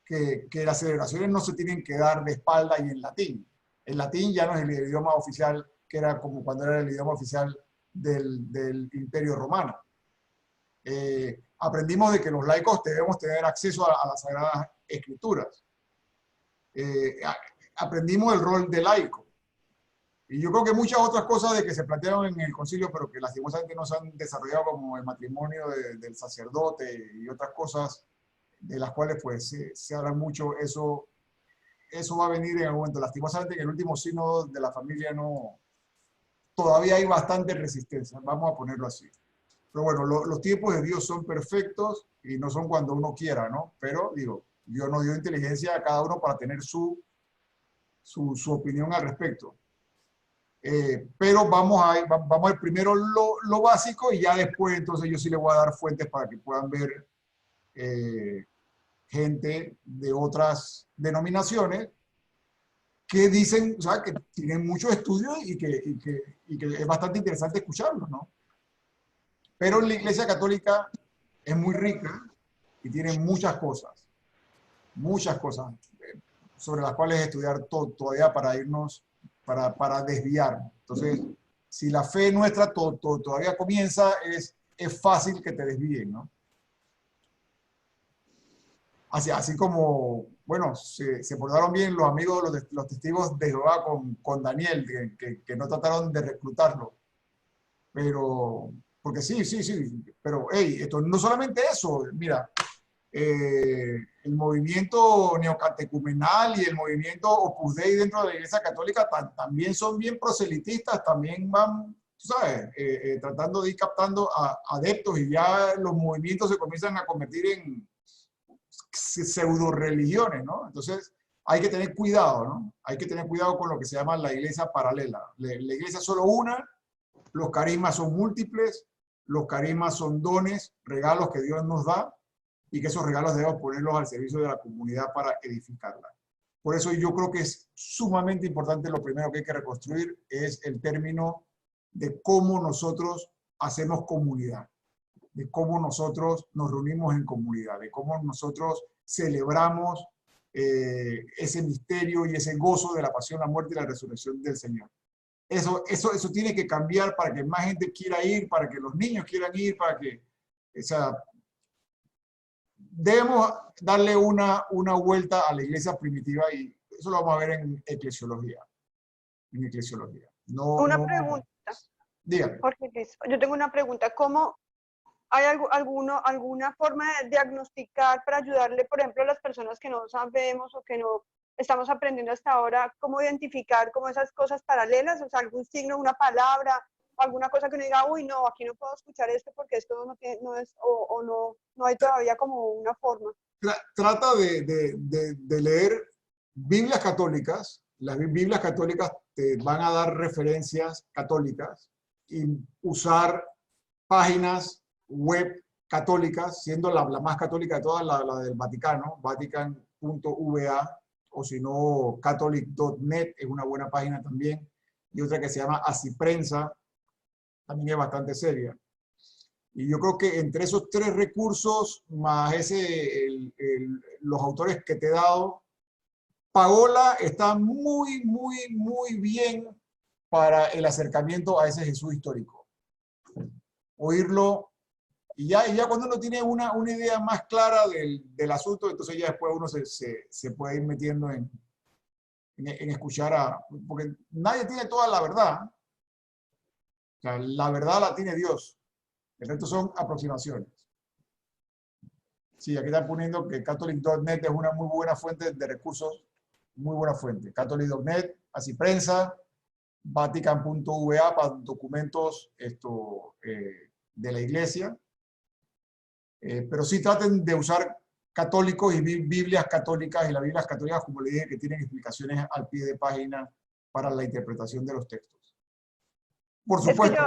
Que las celebraciones no se tienen que dar de espalda y en latín. El latín ya no es el idioma oficial que era como cuando era el idioma oficial del Imperio Romano. Aprendimos de que los laicos debemos tener acceso a las Sagradas Escrituras. Aprendimos el rol de laico. Y yo creo que muchas otras cosas de que se plantearon en el concilio, pero que lastimosamente no se han desarrollado, como el matrimonio del sacerdote y otras cosas, de las cuales pues se habla mucho, eso va a venir en algún momento. Lastimosamente en el último sínodo de la familia todavía hay bastante resistencia, vamos a ponerlo así. Pero bueno, los tiempos de Dios son perfectos y no son cuando uno quiera, ¿no? Pero digo, Dios nos dio inteligencia a cada uno para tener su opinión al respecto. Pero vamos a ver primero lo básico y ya después entonces yo sí le voy a dar fuentes para que puedan ver gente de otras denominaciones que dicen, o sea, que tienen mucho estudio y que es bastante interesante escucharlos, ¿no? Pero la Iglesia Católica es muy rica y tiene muchas cosas. muchas cosas sobre las cuales estudiar todavía para irnos, para desviar. Entonces, si la fe nuestra todavía comienza, es fácil que te desvíen, ¿no? Así como, bueno, se portaron bien los amigos, los testigos de Jehová con Daniel, que no trataron de reclutarlo. Pero, porque sí, pero hey, esto no solamente eso, mira, el movimiento neocatecumenal y el movimiento Opus Dei dentro de la Iglesia Católica también son bien proselitistas, también van, tú sabes, tratando de ir captando a adeptos, y ya los movimientos se comienzan a convertir en pseudo religiones, ¿no? Entonces hay que tener cuidado, ¿no? Hay que tener cuidado con lo que se llama la iglesia paralela. La iglesia es solo una, los carismas son múltiples, los carismas son dones, regalos que Dios nos da, y que esos regalos debemos ponerlos al servicio de la comunidad para edificarla. Por eso yo creo que es sumamente importante, lo primero que hay que reconstruir es el término de cómo nosotros hacemos comunidad, de cómo nosotros nos reunimos en comunidad, de cómo nosotros celebramos ese misterio y ese gozo de la pasión, la muerte y la resurrección del Señor. Eso tiene que cambiar para que más gente quiera ir, para que los niños quieran ir, para que, o sea, debemos darle una vuelta a la iglesia primitiva, y eso lo vamos a ver en eclesiología. En eclesiología. Una pregunta. Dígame. Jorge Luis, yo tengo una pregunta. ¿Cómo hay alguna forma de diagnosticar para ayudarle, por ejemplo, a las personas que no sabemos o que no estamos aprendiendo hasta ahora, cómo identificar como esas cosas paralelas? O sea, algún signo, una palabra, alguna cosa que uno diga, uy, no, aquí no puedo escuchar esto porque esto no es, o no hay todavía como una forma. Trata de leer Biblias católicas. Las Biblias católicas te van a dar referencias católicas, y usar páginas web católicas, siendo la más católica de todas la del Vaticano, vatican.va, o si no, catholic.net es una buena página también, y otra que se llama Asiprensa, también es bastante seria. Y yo creo que entre esos tres recursos, más los autores que te he dado, Paola está muy bien para el acercamiento a ese Jesús histórico. Oírlo, y ya cuando uno tiene una idea más clara del asunto, entonces ya después uno se puede ir metiendo en escuchar porque nadie tiene toda la verdad. O sea, la verdad la tiene Dios. El resto son aproximaciones. Sí, aquí están poniendo que catholic.net es una muy buena fuente de recursos, muy buena fuente. Catholic.net, Asiprensa, vatican.va para documentos de la iglesia. Pero sí traten de usar católicos y Biblias católicas, y las Biblias católicas, como le dije, que tienen explicaciones al pie de página para la interpretación de los textos. Por supuesto,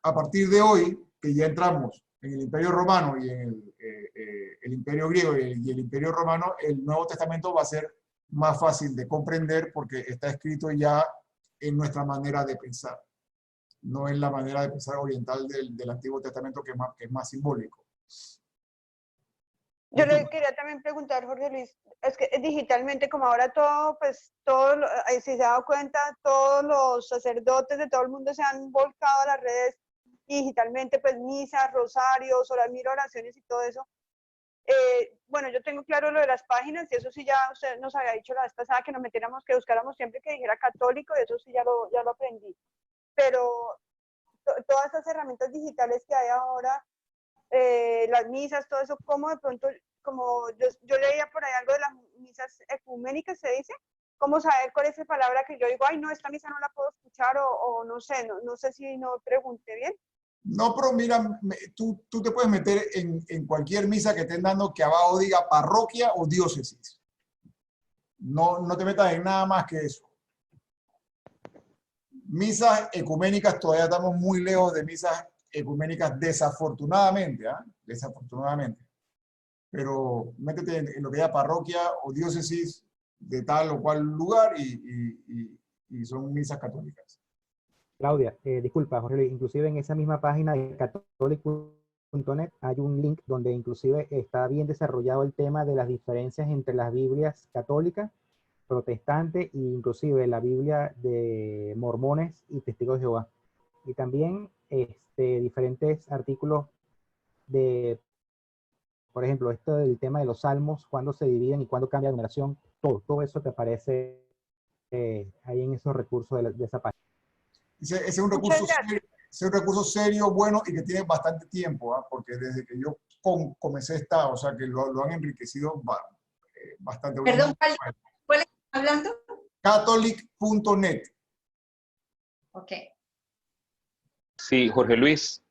a partir de hoy, que ya entramos en el Imperio Romano y en el Imperio Griego y el Imperio Romano, el Nuevo Testamento va a ser más fácil de comprender porque está escrito ya en nuestra manera de pensar, no en la manera de pensar oriental del Antiguo Testamento, que es más simbólico. Yo le quería también preguntar, Jorge Luis, es que digitalmente, como ahora todo, pues si se ha dado cuenta, todos los sacerdotes de todo el mundo se han volcado a las redes digitalmente, pues misas, rosarios, oraciones y todo eso. Bueno, yo tengo claro lo de las páginas, y eso sí ya usted nos había dicho la vez pasada que nos metiéramos, que buscáramos siempre que dijera católico, y eso sí ya lo aprendí. Pero todas esas herramientas digitales que hay ahora, las misas, todo eso, ¿cómo de pronto, como yo leía por ahí algo de las misas ecuménicas, se dice? ¿Cómo saber cuál es la palabra que yo digo, ay, no, esta misa no la puedo escuchar, o no sé, no sé si no pregunté bien? No, pero mira, tú te puedes meter en cualquier misa que estén dando que abajo diga parroquia o diócesis. No te metas en nada más que eso. Misas ecuménicas, todavía estamos muy lejos de misas ecuménicas, desafortunadamente, desafortunadamente. Pero métete en lo que haya parroquia o diócesis de tal o cual lugar, y son misas católicas. Claudia, disculpa, Jorge Luis, inclusive en esa misma página de catholic.va .net hay un link donde inclusive está bien desarrollado el tema de las diferencias entre las Biblias católicas, protestantes e inclusive la Biblia de mormones y testigos de Jehová. Y también diferentes artículos de, por ejemplo, esto del tema de los salmos, cuándo se dividen y cuándo cambia la numeración, todo eso te aparece ahí en esos recursos de esa página. Ese es un recurso serio, bueno y que tiene bastante tiempo, porque desde que yo comencé o sea que lo han enriquecido bastante. Perdón, ¿cuál es hablando? Catholic.net. Ok. Sí, Jorge Luis.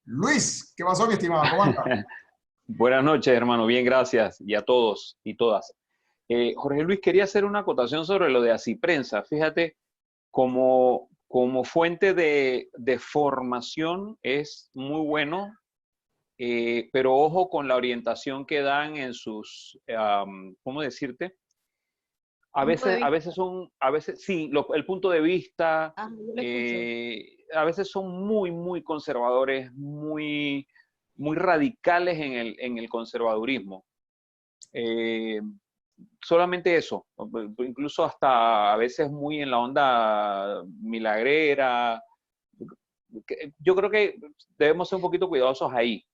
Luis, ¿qué pasó, mi estimado? ¿Cómo anda? Buenas noches, hermano. Bien, gracias. Y a todos y todas. Jorge Luis, quería hacer una acotación sobre lo de Asiprensa. Fíjate, como fuente de formación es muy bueno, pero ojo con la orientación que dan en sus, ¿cómo decirte? A veces sí, el punto de vista, a veces son muy conservadores, muy radicales en el conservadurismo. Solamente eso, incluso hasta a veces muy en la onda milagrera. Yo creo que debemos ser un poquito cuidadosos ahí.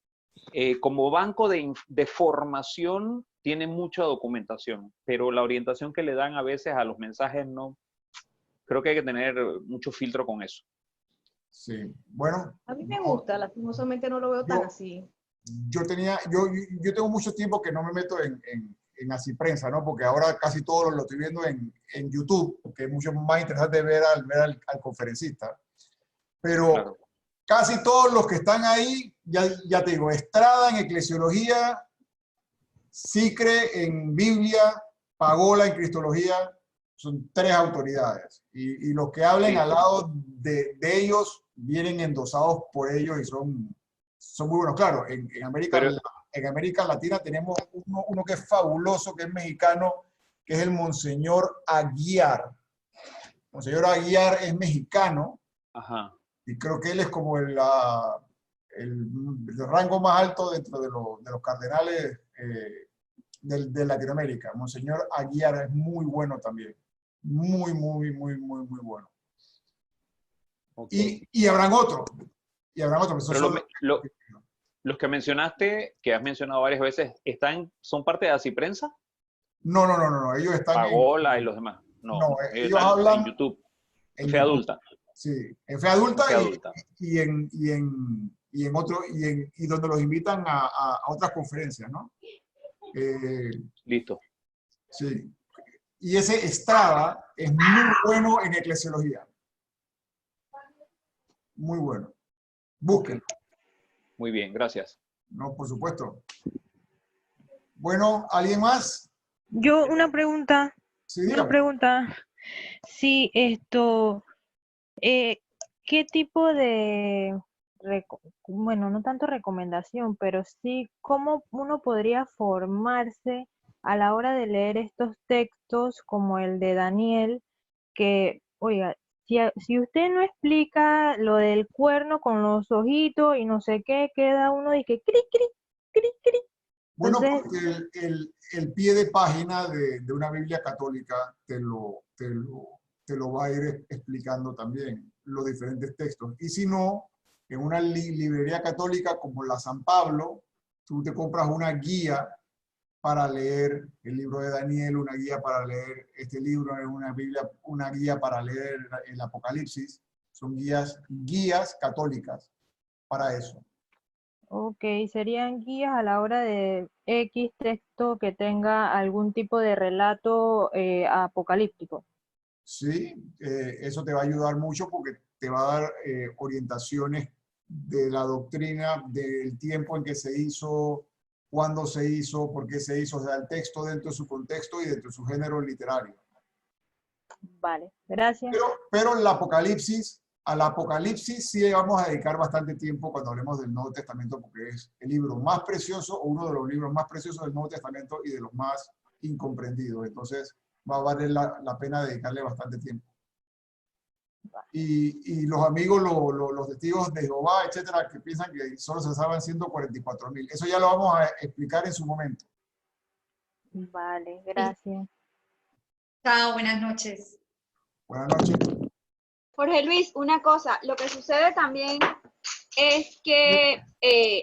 Como banco de formación tiene mucha documentación, pero la orientación que le dan a veces a los mensajes no, creo que hay que tener mucho filtro con eso. Sí, bueno. A mí me gusta, lastimosamente no lo veo tan así. Yo tengo mucho tiempo que no me meto en Asiprensa, ¿no? Porque ahora casi todo lo estoy viendo en YouTube, que es mucho más interesante ver al conferencista. Pero claro, casi todos los que están ahí, ya te digo, Estrada en eclesiología, Sicre en Biblia, Pagola en cristología, son 3 autoridades. Y los que hablen al lado de ellos vienen endosados por ellos y son muy buenos. Claro, en América Latina tenemos uno que es fabuloso, que es mexicano, que es el Monseñor Aguiar. Monseñor Aguiar es mexicano. Ajá. Y creo que él es como el rango más alto dentro de los cardenales de Latinoamérica. Monseñor Aguiar es muy bueno también. Muy bueno. Okay. Y habrán otros. Los que mencionaste, que has mencionado varias veces, ¿son parte de Asiprensa? No. Ellos están Pagola y los demás. No, ellos hablan en YouTube. En Fe Adulta. Sí, en Fe Adulta, y en otro, y donde los invitan a otras conferencias, ¿no? Listo. Sí. Y ese Estrada es muy bueno en eclesiología. Muy bueno. Búsquenlo. Muy bien, gracias. No, por supuesto. Bueno, ¿alguien más? Yo una pregunta. Sí, dígame. Sí, ¿qué tipo de, bueno, no tanto recomendación, pero sí, cómo uno podría formarse a la hora de leer estos textos como el de Daniel, que, oiga, si usted no explica lo del cuerno con los ojitos y no sé qué, queda uno y que cri, cri, cri, cri. Bueno, Entonces, porque el pie de página de una Biblia católica te lo va a ir explicando también, los diferentes textos. Y si no, en una librería católica como la San Pablo, tú te compras una guía para leer el libro de Daniel, una guía para leer este libro, una Biblia, una guía para leer el Apocalipsis. Son guías católicas para eso. ok, serían guías a la hora de X texto que tenga algún tipo de relato apocalíptico. Sí, eso te va a ayudar mucho porque te va a dar orientaciones de la doctrina, del tiempo en que se hizo, cuándo se hizo, por qué se hizo, o sea, el texto dentro de su contexto y dentro de su género literario. Vale, gracias. Pero al Apocalipsis sí le vamos a dedicar bastante tiempo cuando hablemos del Nuevo Testamento, porque es el libro más precioso, o uno de los libros más preciosos del Nuevo Testamento y de los más incomprendidos. Entonces va a valer la pena dedicarle bastante tiempo. y los amigos, los testigos de Jehová, etcétera, que piensan que solo se salvan 144,000. Eso ya lo vamos a explicar en su momento. Vale, gracias. Chao, buenas noches. Buenas noches. Jorge Luis, una cosa, lo que sucede también es que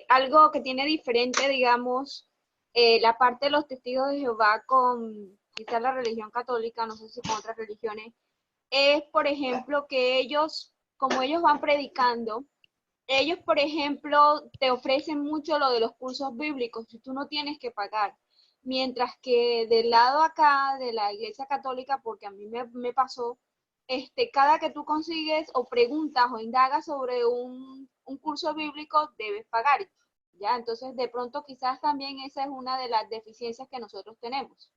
algo que tiene diferente, digamos, la parte de los testigos de Jehová con quizás la religión católica, no sé si con otras religiones, es, por ejemplo, que ellos, como ellos van predicando, ellos, por ejemplo, te ofrecen mucho lo de los cursos bíblicos y tú no tienes que pagar. Mientras que del lado acá de la Iglesia Católica, porque a mí me pasó, cada que tú consigues o preguntas o indagas sobre un curso bíblico, debes pagar. ¿Ya? Entonces, de pronto, quizás también esa es una de las deficiencias que nosotros tenemos.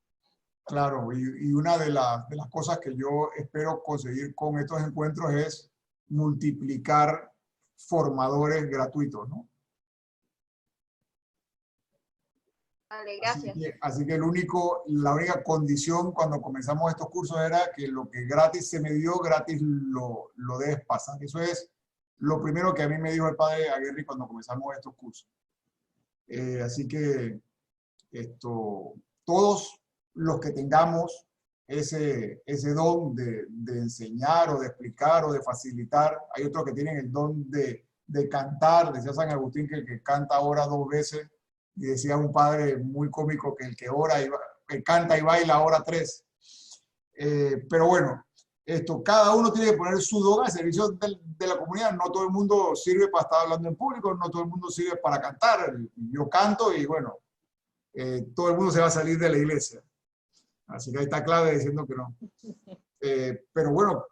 Claro, y una de las cosas que yo espero conseguir con estos encuentros es multiplicar formadores gratuitos, ¿no? Vale, gracias. Así que la única condición cuando comenzamos estos cursos era que lo que gratis se me dio, gratis lo debes pasar. Eso es lo primero que a mí me dijo el padre Aguirre cuando comenzamos estos cursos. Así que todos los que tengamos ese don de enseñar o de explicar o de facilitar, hay otros que tienen el don de cantar, decía San Agustín que el que canta ahora 2 veces, y decía un padre muy cómico que el que canta y baila ora 3. Pero bueno, cada uno tiene que poner su don al servicio de la comunidad. No todo el mundo sirve para estar hablando en público, no todo el mundo sirve para cantar. Yo canto y bueno, todo el mundo se va a salir de la iglesia. Así que ahí está clave diciendo que no. Pero bueno,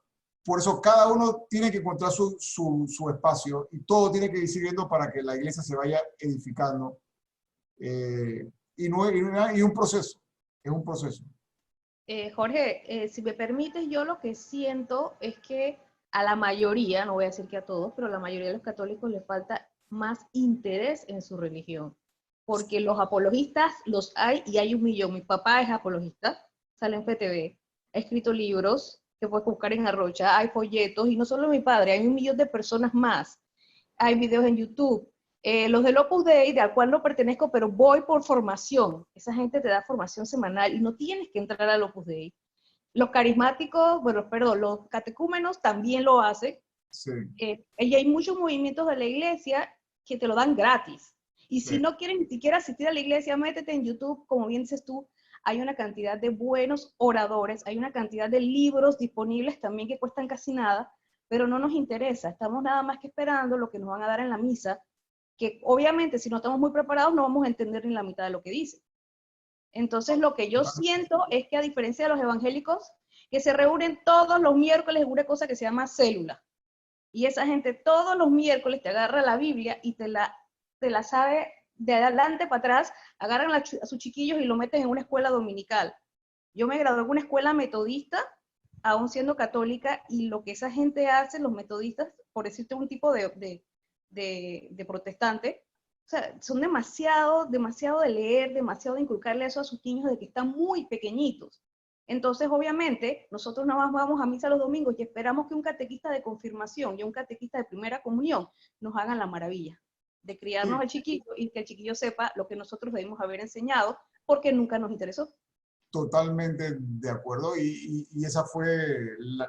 por eso cada uno tiene que encontrar su espacio y todo tiene que ir sirviendo para que la iglesia se vaya edificando. Y un proceso, es un proceso. Jorge, si me permites, yo lo que siento es que a la mayoría, no voy a decir que a todos, pero a la mayoría de los católicos les falta más interés en su religión. Porque los apologistas los hay y hay 1 millón. Mi papá es apologista, sale en PTV, ha escrito libros que puedes buscar en Arrocha, hay folletos, y no solo mi padre, hay 1 millón de personas más. Hay videos en YouTube. Los del Opus Dei, al cual no pertenezco, pero voy por formación. Esa gente te da formación semanal y no tienes que entrar al Opus Dei. Los carismáticos, los catecúmenos también lo hacen. Sí. Y hay muchos movimientos de la iglesia que te lo dan gratis. Y si no quieres ni siquiera asistir a la iglesia, métete en YouTube, como bien dices tú, hay una cantidad de buenos oradores, hay una cantidad de libros disponibles también que cuestan casi nada, pero no nos interesa. Estamos nada más que esperando lo que nos van a dar en la misa, que obviamente si no estamos muy preparados no vamos a entender ni la mitad de lo que dice. Entonces lo que yo siento es que a diferencia de los evangélicos, que se reúnen todos los miércoles en una cosa que se llama célula, y esa gente todos los miércoles te agarra la Biblia y te la sabe de adelante para atrás, agarran a sus chiquillos y lo meten en una escuela dominical. Yo me gradué en una escuela metodista, aún siendo católica, y lo que esa gente hace, los metodistas, por decirte un tipo de protestante, o sea, son demasiado de leer, demasiado de inculcarle eso a sus niños desde que están muy pequeñitos. Entonces, obviamente, nosotros nada más vamos a misa los domingos y esperamos que un catequista de confirmación y un catequista de primera comunión nos hagan la maravilla de criarnos al chiquillo y que el chiquillo sepa lo que nosotros debimos haber enseñado, porque nunca nos interesó. Totalmente de acuerdo, y esa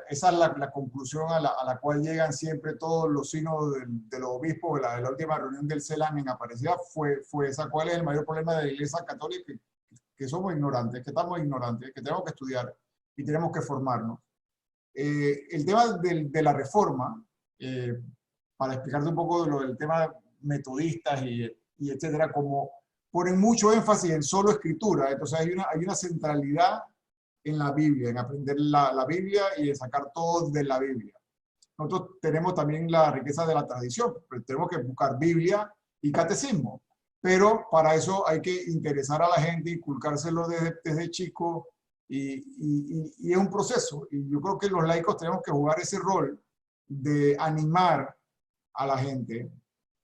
es la conclusión a la cual llegan siempre todos los sínodos de los obispos. La última reunión del CELAM en Aparecida fue esa. ¿Cuál es el mayor problema de la Iglesia Católica? Que somos ignorantes, que estamos ignorantes, que tenemos que estudiar y tenemos que formarnos. El tema de la reforma, para explicarte un poco del tema metodistas y etcétera, como ponen mucho énfasis en solo escritura, entonces hay una centralidad en la Biblia, en aprender la Biblia y en sacar todo de la Biblia. Nosotros tenemos también la riqueza de la tradición, pero tenemos que buscar Biblia y catecismo, pero para eso hay que interesar a la gente, inculcárselo desde chico, y es un proceso, y yo creo que los laicos tenemos que jugar ese rol de animar a la gente,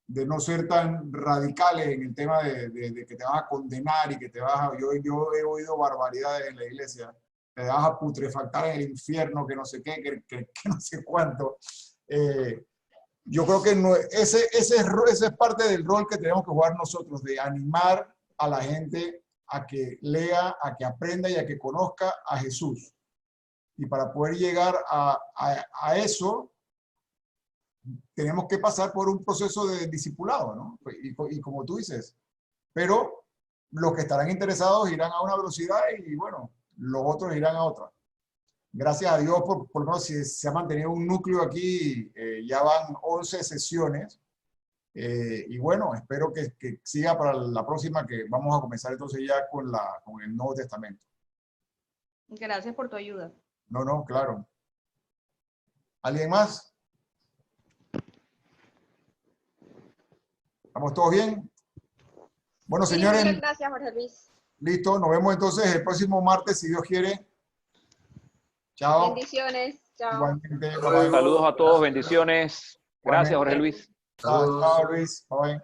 de no ser tan radicales en el tema de que te vas a condenar y que te vas a... Yo he oído barbaridades en la iglesia vas a putrefactar en el infierno, que no sé qué, que no sé cuánto. Yo creo que no, ese es parte del rol que tenemos que jugar nosotros, de animar a la gente a que lea, a que aprenda y a que conozca a Jesús. Y para poder llegar a eso, tenemos que pasar por un proceso de discipulado, ¿no? Y como tú dices, pero los que estarán interesados irán a una velocidad y bueno, los otros irán a otra. Gracias a Dios, por lo menos se ha mantenido un núcleo aquí, ya van 11 sesiones, y bueno, espero que siga para la próxima, que vamos a comenzar entonces ya con el Nuevo Testamento. Gracias por tu ayuda. No, claro. ¿Alguien más? ¿Estamos todos bien? Bueno, Sí, señores. muchas gracias, Jorge Luis. Listo, nos vemos entonces el próximo martes, si Dios quiere. Chao. Bendiciones. Chao. Igualmente. Saludos a todos, bendiciones. Gracias, Jorge Luis. Chao, Luis. Bye.